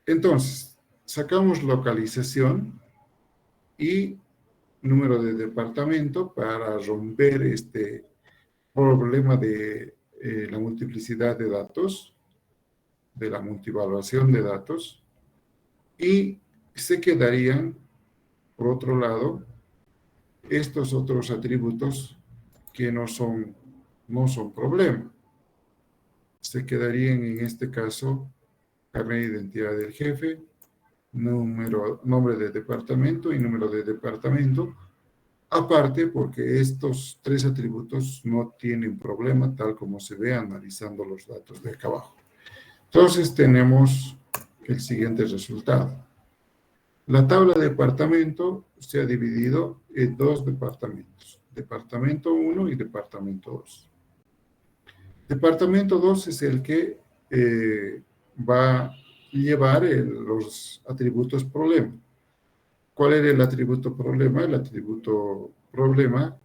Entonces, sacamos localización y número de departamento para romper este problema de la multiplicidad de datos, de la multivaluación de datos, y se quedarían, por otro lado, estos otros atributos que no son problema. Se quedarían en este caso carnet de identidad del jefe, nombre de departamento y número de departamento, aparte porque estos tres atributos no tienen problema tal como se ve analizando los datos de acá abajo. Entonces tenemos el siguiente resultado. La tabla de departamento se ha dividido en dos departamentos, departamento 1 y departamento 2. Departamento 2 es el que va a llevar los atributos problema. ¿Cuál era el atributo problema? El atributo problema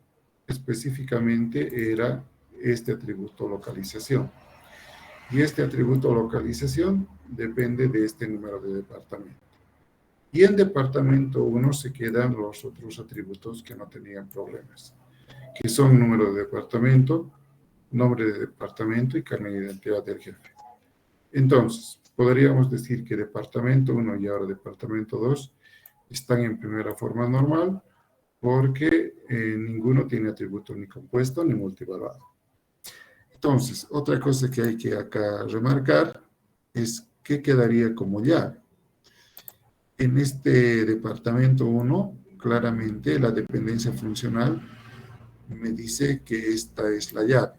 específicamente era este atributo localización. Y este atributo localización depende de este número de departamento. Y en departamento 1 se quedan los otros atributos que no tenían problemas, que son número de departamento, nombre de departamento y carnet de identidad del jefe. Entonces, podríamos decir que departamento 1 y ahora departamento 2 están en primera forma normal porque ninguno tiene atributo ni compuesto ni multivaluado. Entonces, otra cosa que hay que acá remarcar es qué quedaría como llave. En este departamento 1, claramente la dependencia funcional me dice que esta es la llave,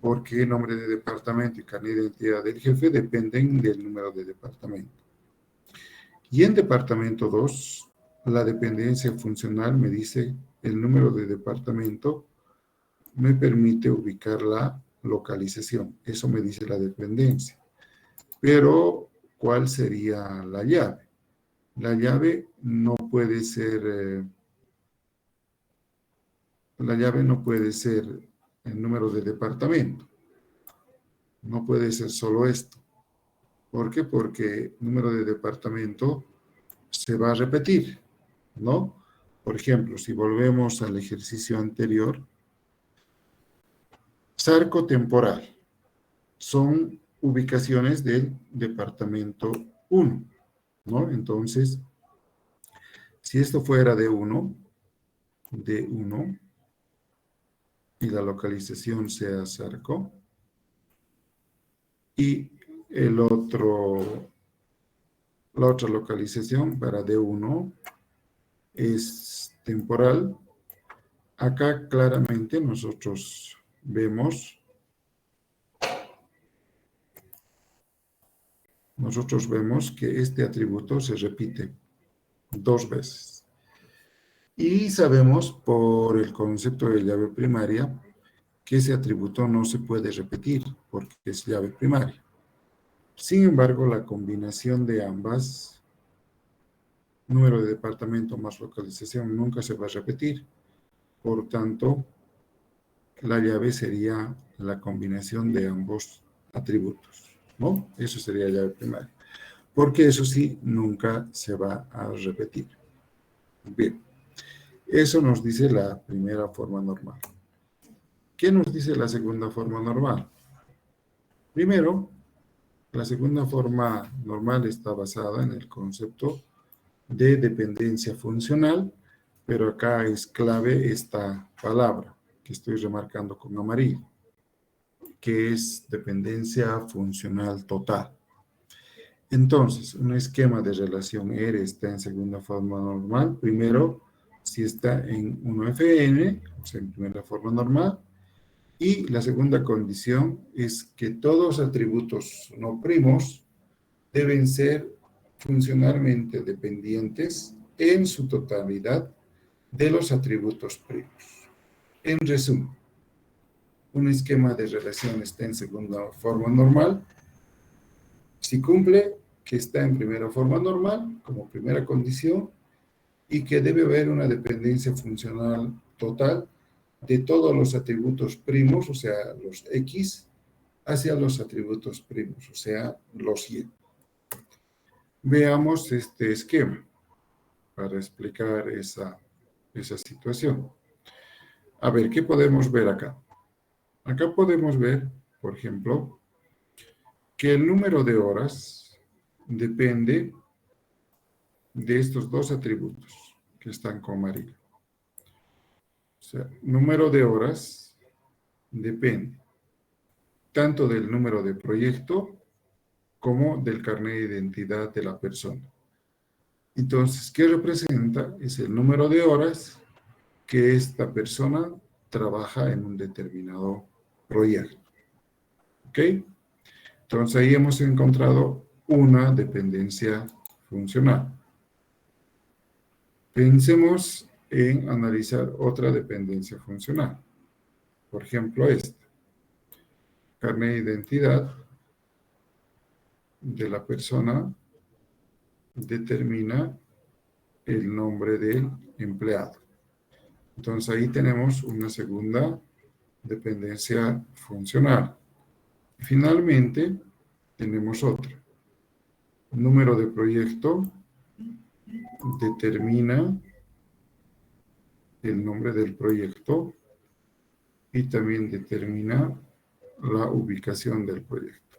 porque el nombre de departamento y carnet de identidad del jefe dependen del número de departamento. Y en departamento 2, la dependencia funcional me dice el número de departamento me permite ubicar la localización. Eso me dice la dependencia. Pero, ¿cuál sería la llave? La llave no puede ser, el número de departamento. No puede ser solo esto. ¿Por qué? Porque el número de departamento se va a repetir, ¿no? Por ejemplo, si volvemos al ejercicio anterior, Sarco temporal son ubicaciones del departamento 1, ¿no? Entonces, si esto fuera D1, y la localización sea Sarco, Y la otra localización para D1 es temporal. Acá claramente nosotros vemos que este atributo se repite 2 veces. Y sabemos por el concepto de llave primaria que ese atributo no se puede repetir porque es llave primaria. Sin embargo, la combinación de ambas, número de departamento más localización, nunca se va a repetir. Por tanto, la llave sería la combinación de ambos atributos, ¿no? Eso sería llave primaria. Porque eso sí, nunca se va a repetir. Bien, eso nos dice la primera forma normal. ¿Qué nos dice la segunda forma normal? Primero, la segunda forma normal está basada en el concepto de dependencia funcional, pero acá es clave esta palabra que estoy remarcando con amarillo, que es dependencia funcional total. Entonces, un esquema de relación R está en segunda forma normal. Primero, si está en 1FN, o sea, en primera forma normal. Y la segunda condición es que todos los atributos no primos deben ser funcionalmente dependientes en su totalidad de los atributos primos. En resumen, un esquema de relación está en segunda forma normal si cumple que está en primera forma normal como primera condición y que debe haber una dependencia funcional total de todos los atributos primos, o sea, los X, hacia los atributos primos, o sea, los Y. Veamos este esquema para explicar esa situación. A ver, ¿qué podemos ver acá? Acá podemos ver, por ejemplo, que el número de horas depende de estos dos atributos que están con amarillo. O sea, número de horas depende tanto del número de proyecto como del carnet de identidad de la persona. Entonces, ¿qué representa? Es el número de horas que esta persona trabaja en un determinado proyecto. ¿Ok? Entonces, ahí hemos encontrado una dependencia funcional. Pensemos en analizar otra dependencia funcional. Por ejemplo, esta. Carnet de identidad de la persona determina el nombre del empleado. Entonces ahí tenemos una segunda dependencia funcional. Finalmente, tenemos otra. Número de proyecto determina el nombre del proyecto y también determina la ubicación del proyecto.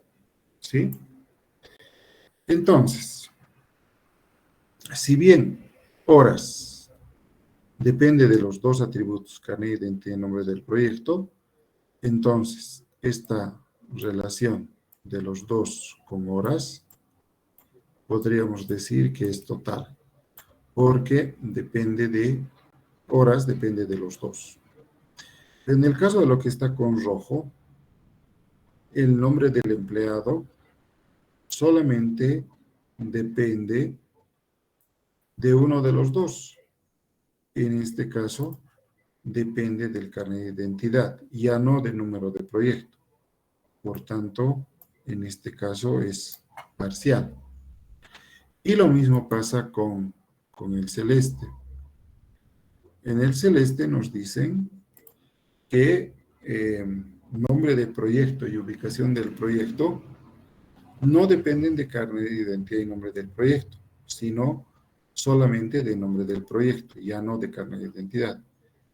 ¿Sí? Entonces, si bien horas depende de los dos atributos, carnet de identidad y nombre del proyecto, entonces esta relación de los dos con horas podríamos decir que es total, porque depende de horas, depende de los dos. En el caso de lo que está con rojo, el nombre del empleado solamente depende de uno de los dos. En este caso, depende del carnet de identidad, ya no del número de proyecto. Por tanto, en este caso es parcial. Y lo mismo pasa con el celeste. En el celeste nos dicen que nombre de proyecto y ubicación del proyecto no dependen de carnet de identidad y nombre del proyecto, sino solamente de nombre del proyecto, ya no de carnet de identidad.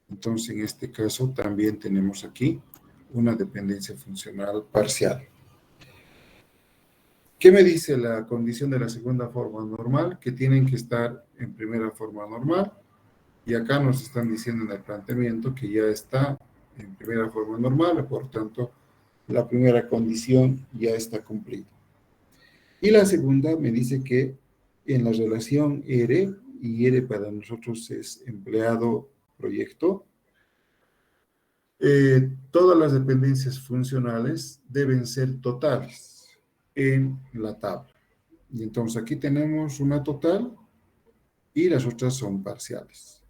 Entonces, en este caso, también tenemos aquí una dependencia funcional parcial. ¿Qué me dice la condición de la segunda forma normal? Que tienen que estar en primera forma normal. Y acá nos están diciendo en el planteamiento que ya está en primera forma normal, por tanto, la primera condición ya está cumplida. Y la segunda me dice que en la relación ERE, y ERE para nosotros es empleado proyecto, todas las dependencias funcionales deben ser totales en la tabla. Y entonces aquí tenemos una total y las otras son parciales.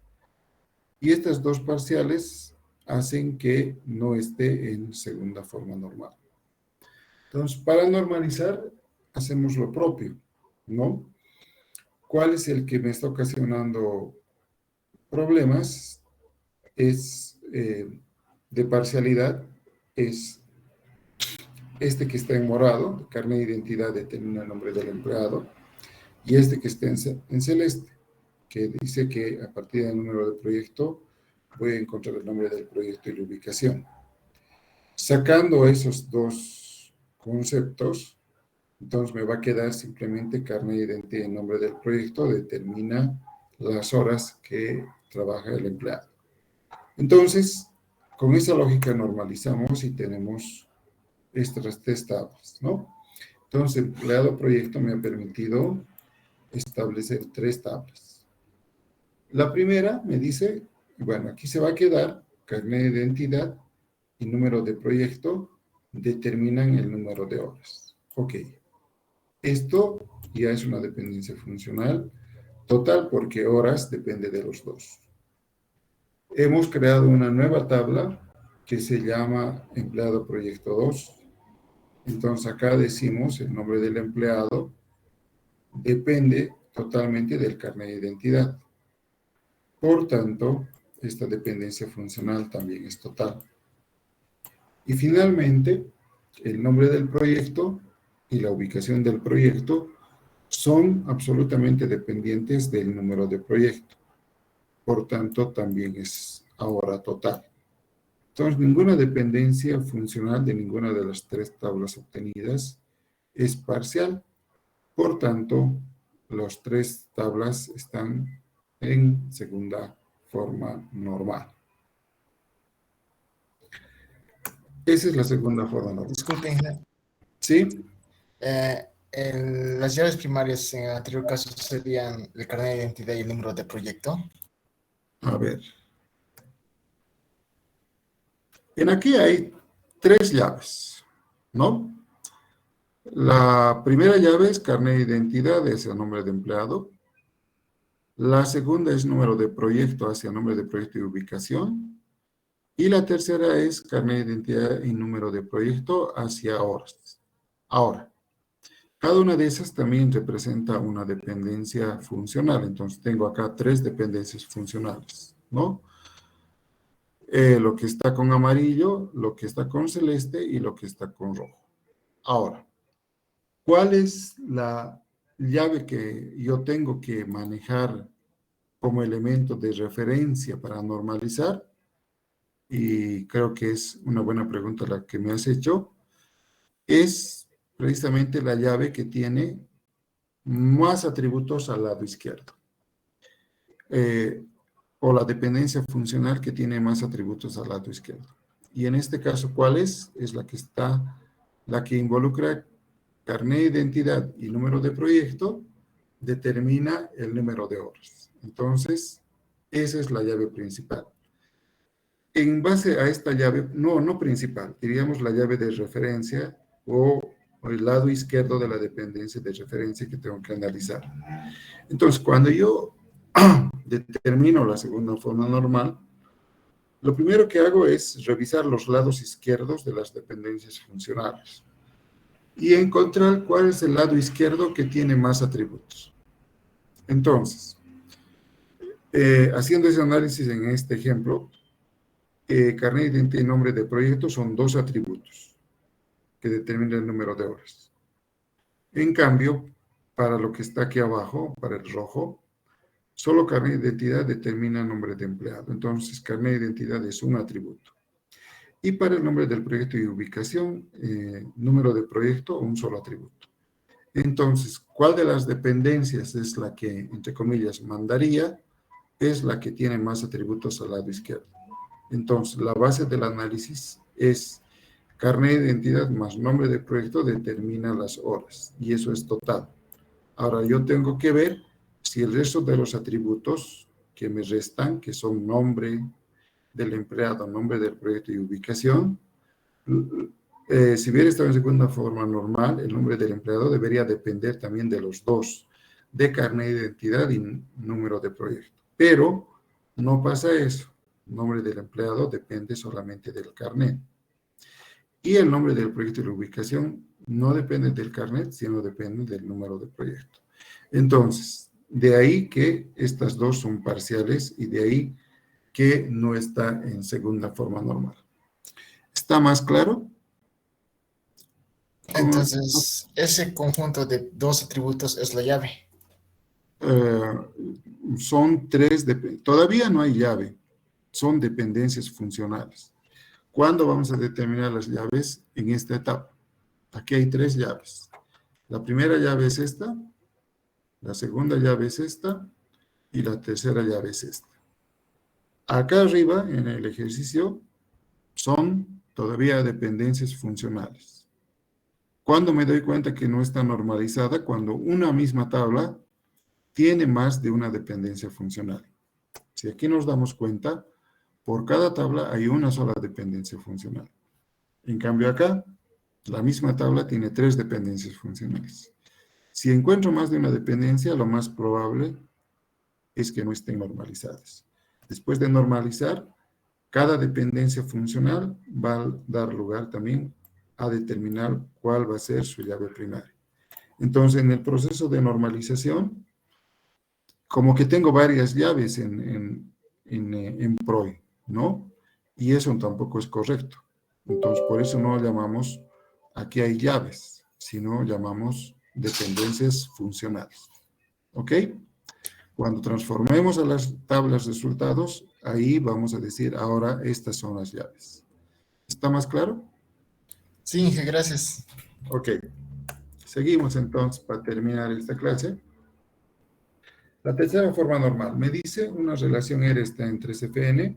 Y estas dos parciales hacen que no esté en segunda forma normal. Entonces, para normalizar, hacemos lo propio, ¿no? ¿Cuál es el que me está ocasionando problemas? Es de parcialidad, es este que está en morado, carnet de identidad determina el nombre del empleado, y este que está en celeste, que dice que a partir del número de proyecto voy a encontrar el nombre del proyecto y la ubicación. Sacando esos dos conceptos, entonces me va a quedar simplemente carnet de identidad y nombre del proyecto, determina las horas que trabaja el empleado. Entonces, con esa lógica normalizamos y tenemos estas tres tablas, ¿no? Entonces, empleado proyecto me ha permitido establecer tres tablas. La primera me dice, bueno, aquí se va a quedar carnet de identidad y número de proyecto determinan el número de horas. Ok. Esto ya es una dependencia funcional total porque horas depende de los dos. Hemos creado una nueva tabla que se llama empleado proyecto 2. Entonces acá decimos el nombre del empleado depende totalmente del carnet de identidad. Por tanto, esta dependencia funcional también es total. Y finalmente, el nombre del proyecto y la ubicación del proyecto son absolutamente dependientes del número de proyecto. Por tanto, también es ahora total. Entonces, ninguna dependencia funcional de ninguna de las tres tablas obtenidas es parcial. Por tanto, las tres tablas están en segunda forma normal. Esa es la segunda forma normal.
Disculpen,
¿Sí?
las llaves primarias en el anterior caso serían el carnet de identidad y el número de proyecto.
A ver. En aquí hay tres llaves, ¿no? La primera llave es carnet de identidad hacia nombre de empleado. La segunda es número de proyecto hacia nombre de proyecto y ubicación. Y la tercera es carnet de identidad y número de proyecto hacia horas. Ahora, cada una de esas también representa una dependencia funcional. Entonces, tengo acá tres dependencias funcionales, ¿no? Lo que está con amarillo, lo que está con celeste y lo que está con rojo. Ahora, ¿cuál es la llave que yo tengo que manejar como elemento de referencia para normalizar? Y creo que es una buena pregunta la que me has hecho. Es precisamente la llave que tiene más atributos al lado izquierdo. O la dependencia funcional que tiene más atributos al lado izquierdo. Y en este caso, ¿cuál es? Es la que involucra carnet de identidad y número de proyecto, determina el número de horas. Entonces, esa es la llave principal. En base a esta llave, no principal, diríamos la llave de referencia o el lado izquierdo de la dependencia de referencia que tengo que analizar. Entonces, cuando yo determino la segunda forma normal, lo primero que hago es revisar los lados izquierdos de las dependencias funcionales y encontrar cuál es el lado izquierdo que tiene más atributos. Entonces, haciendo ese análisis en este ejemplo, carnet de identidad y nombre de proyecto son dos atributos que determinan el número de horas. En cambio, para lo que está aquí abajo, para el rojo, solo carnet de identidad determina nombre de empleado. Entonces, carnet de identidad es un atributo. Y para el nombre del proyecto y ubicación, número de proyecto, un solo atributo. Entonces, ¿cuál de las dependencias es la que, entre comillas, mandaría? Es la que tiene más atributos al lado izquierdo. Entonces, la base del análisis es Carnet de identidad más nombre del proyecto determina las horas y eso es total. Ahora yo tengo que ver si el resto de los atributos que me restan, que son nombre del empleado, nombre del proyecto y ubicación, si hubiera estado en segunda forma normal, el nombre del empleado debería depender también de los dos, de carnet de identidad y número de proyecto. Pero no pasa eso. El nombre del empleado depende solamente del carnet. Y el nombre del proyecto y la ubicación no depende del carnet, sino depende del número de proyecto. Entonces, de ahí que estas dos son parciales y de ahí que no está en segunda forma normal. ¿Está más claro?
Entonces, ese conjunto de dos atributos es la llave.
Son tres, todavía no hay llave, son dependencias funcionales. ¿Cuándo vamos a determinar las llaves? En esta etapa. Aquí hay tres llaves. La primera llave es esta, la segunda llave es esta y la tercera llave es esta. Acá arriba, en el ejercicio, son todavía dependencias funcionales. ¿Cuándo me doy cuenta que no está normalizada? Cuando una misma tabla tiene más de una dependencia funcional. Si aquí nos damos cuenta, por cada tabla hay una sola dependencia funcional. En cambio acá, la misma tabla tiene tres dependencias funcionales. Si encuentro más de una dependencia, lo más probable es que no estén normalizadas. Después de normalizar, cada dependencia funcional va a dar lugar también a determinar cuál va a ser su llave primaria. Entonces, en el proceso de normalización, como que tengo varias llaves en PROI, ¿no? Y eso tampoco es correcto. Entonces, por eso no llamamos, aquí hay llaves, sino llamamos dependencias funcionales. ¿Ok? Cuando transformemos a las tablas resultados, ahí vamos a decir, ahora estas son las llaves. ¿Está más claro?
Sí, Inge, gracias.
Ok. Seguimos entonces para terminar esta clase. La tercera forma normal. Me dice una relación R está entre CFN.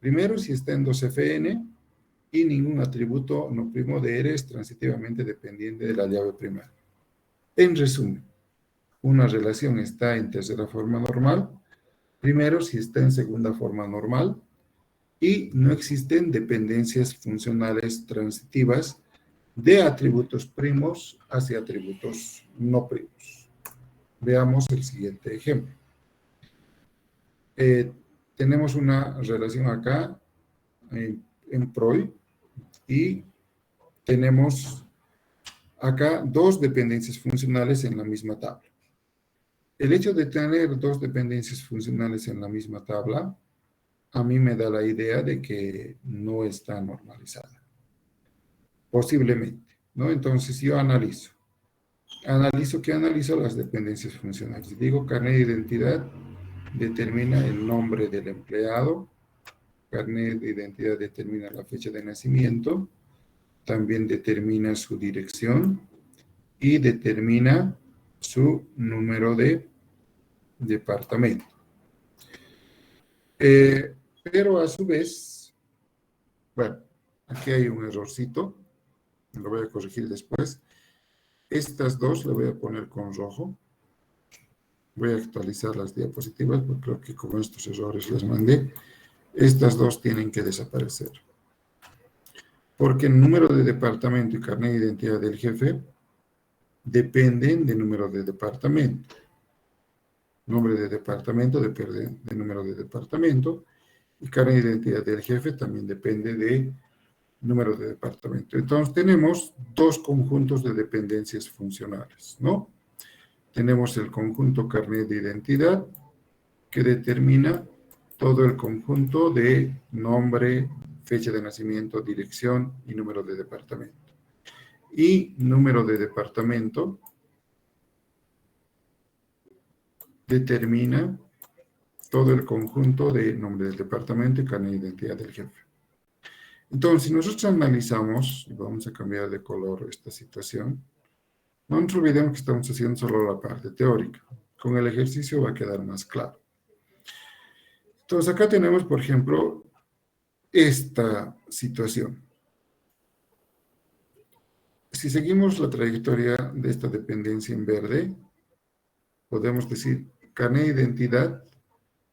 Primero, si está en 2CFN y ningún atributo no primo de R es transitivamente dependiente de la llave primaria. En resumen, una relación está en tercera forma normal. Primero, si está en segunda forma normal. Y no existen dependencias funcionales transitivas de atributos primos hacia atributos no primos. Veamos el siguiente ejemplo. Tenemos una relación acá en PROI y tenemos acá dos dependencias funcionales en la misma tabla. El hecho de tener dos dependencias funcionales en la misma tabla a mí me da la idea de que no está normalizada. Posiblemente, ¿no? Entonces yo analizo. ¿Qué analizo? Las dependencias funcionales. Digo, carnet de identidad determina el nombre del empleado. Carnet de identidad determina la fecha de nacimiento. También determina su dirección y determina su número de departamento. Pero a su vez, bueno, aquí hay un errorcito, lo voy a corregir después. Estas dos le voy a poner con rojo. Voy a actualizar las diapositivas porque creo que con estos errores les mandé. Estas dos tienen que desaparecer. Porque el número de departamento y carnet de identidad del jefe dependen del número de departamento. Nombre de departamento depende del número de departamento y carnet de identidad del jefe también depende del número de departamento. Entonces tenemos dos conjuntos de dependencias funcionales, ¿no? Tenemos el conjunto carnet de identidad que determina todo el conjunto de nombre, fecha de nacimiento, dirección y número de departamento. Y número de departamento determina todo el conjunto de nombre del departamento y carnet de identidad del jefe. Entonces, si nosotros analizamos, y vamos a cambiar de color esta situación, no nos olvidemos que estamos haciendo solo la parte teórica. Con el ejercicio va a quedar más claro. Entonces, acá tenemos, por ejemplo, esta situación. Si seguimos la trayectoria de esta dependencia en verde, podemos decir, carnet de identidad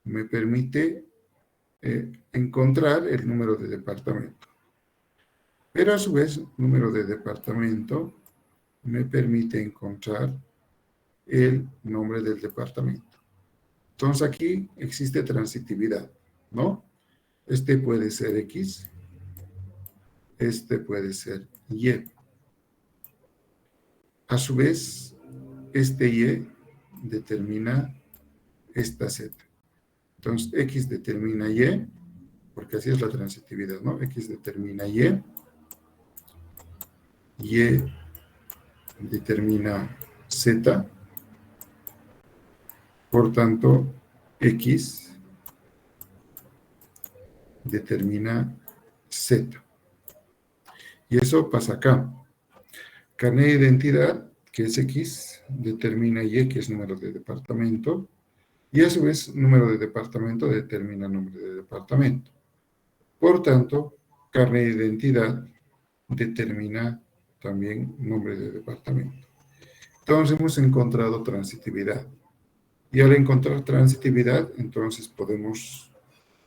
me permite encontrar el número de departamento. Pero a su vez, número de departamento me permite encontrar el nombre del departamento. Entonces aquí existe transitividad, ¿no? Este puede ser X, este puede ser Y. A su vez, este Y determina esta Z. Entonces, X determina Y, porque así es la transitividad, ¿no? X determina Y, Y determina Z, por tanto, X determina Z. Y eso pasa acá. Carnet de identidad, que es X, determina Y, que es número de departamento, y a su vez, número de departamento determina nombre de departamento. Por tanto, carnet de identidad determina también nombre de departamento. Entonces, hemos encontrado transitividad. Y al encontrar transitividad, entonces podemos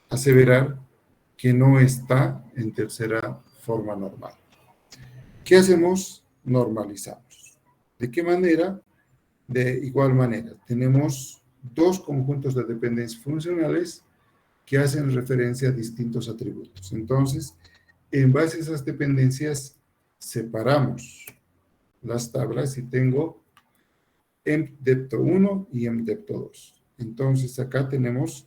aseverar que no está en tercera forma normal. ¿Qué hacemos? Normalizamos. ¿De qué manera? De igual manera. Tenemos dos conjuntos de dependencias funcionales que hacen referencia a distintos atributos. Entonces, en base a esas dependencias, separamos las tablas y tengo emdepto 1 y emdepto 2. Entonces, acá tenemos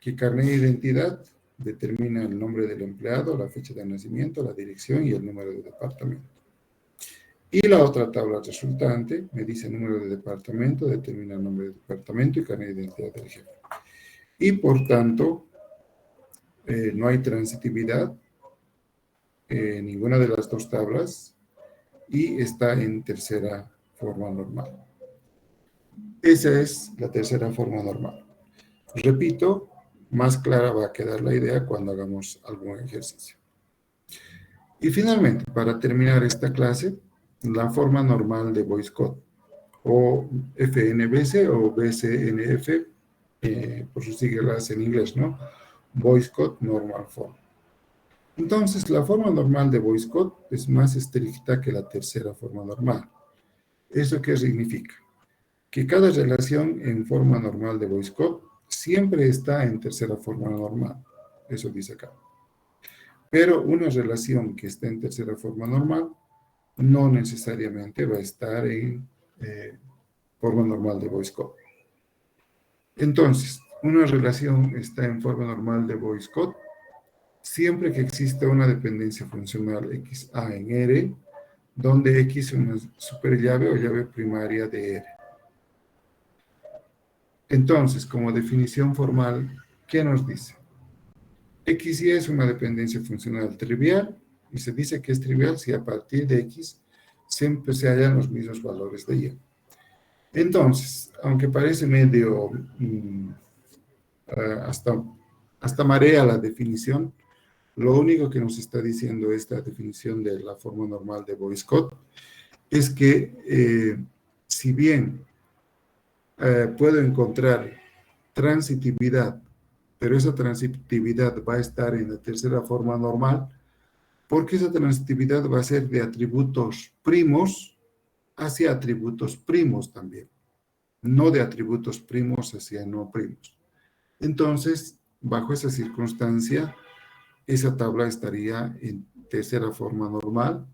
que carnet de identidad determina el nombre del empleado, la fecha de nacimiento, la dirección y el número de departamento. Y la otra tabla resultante me dice el número de departamento, determina el nombre del departamento y carnet de identidad del jefe. Y por tanto, no hay transitividad en ninguna de las dos tablas y está en tercera forma normal. Esa es la tercera forma normal. Repito, más clara va a quedar la idea cuando hagamos algún ejercicio. Y finalmente, para terminar esta clase, la forma normal de Voice Code, o FNBC o BCNF, por sus siglas en inglés, ¿no? Voice Code Normal Form. Entonces, la forma normal de Voice Code es más estricta que la tercera forma normal. ¿Eso qué significa? Que cada relación en forma normal de Voice Code siempre está en tercera forma normal. Eso dice acá. Pero una relación que está en tercera forma normal no necesariamente va a estar en forma normal de Voice Code. Entonces, una relación está en forma normal de Voice Code siempre que exista una dependencia funcional XA en R, donde X es una superllave o llave primaria de R. Entonces, como definición formal, ¿qué nos dice? XY es una dependencia funcional trivial, y se dice que es trivial si a partir de X siempre se hallan los mismos valores de Y. Entonces, aunque parece medio hasta marea la definición, lo único que nos está diciendo esta definición de la forma normal de Voice Code es que si bien puedo encontrar transitividad, pero esa transitividad va a estar en la tercera forma normal, porque esa transitividad va a ser de atributos primos hacia atributos primos también, no de atributos primos hacia no primos. Entonces, bajo esa circunstancia, esa tabla estaría en tercera forma normal,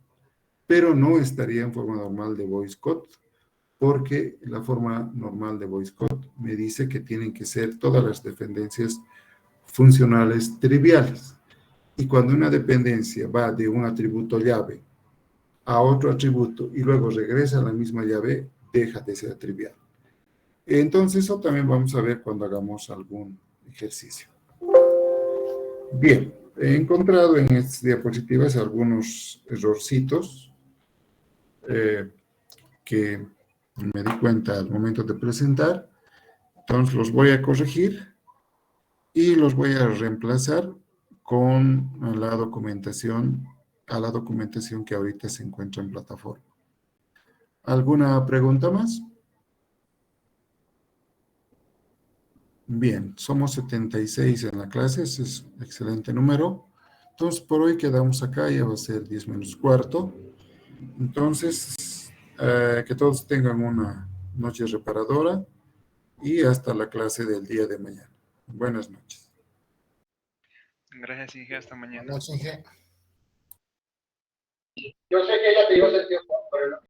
pero no estaría en forma normal de Voice Code, porque la forma normal de Voice Code me dice que tienen que ser todas las dependencias funcionales triviales. Y cuando una dependencia va de un atributo llave a otro atributo y luego regresa a la misma llave, deja de ser trivial. Entonces, eso también vamos a ver cuando hagamos algún ejercicio. Bien, he encontrado en estas diapositivas algunos errorcitos que me di cuenta al momento de presentar. Entonces, los voy a corregir y los voy a reemplazar con la documentación, a la documentación que ahorita se encuentra en plataforma. ¿Alguna pregunta más? Bien, somos 76 en la clase, ese es un excelente número. Entonces, por hoy quedamos acá, ya va a ser 10 menos cuarto. Entonces, que todos tengan una noche reparadora y hasta la clase del día de mañana. Buenas noches.
Gracias, Inge. Hasta mañana.
Buenas noches, Inge.
Yo sé que ella te dio ese tiempo, pero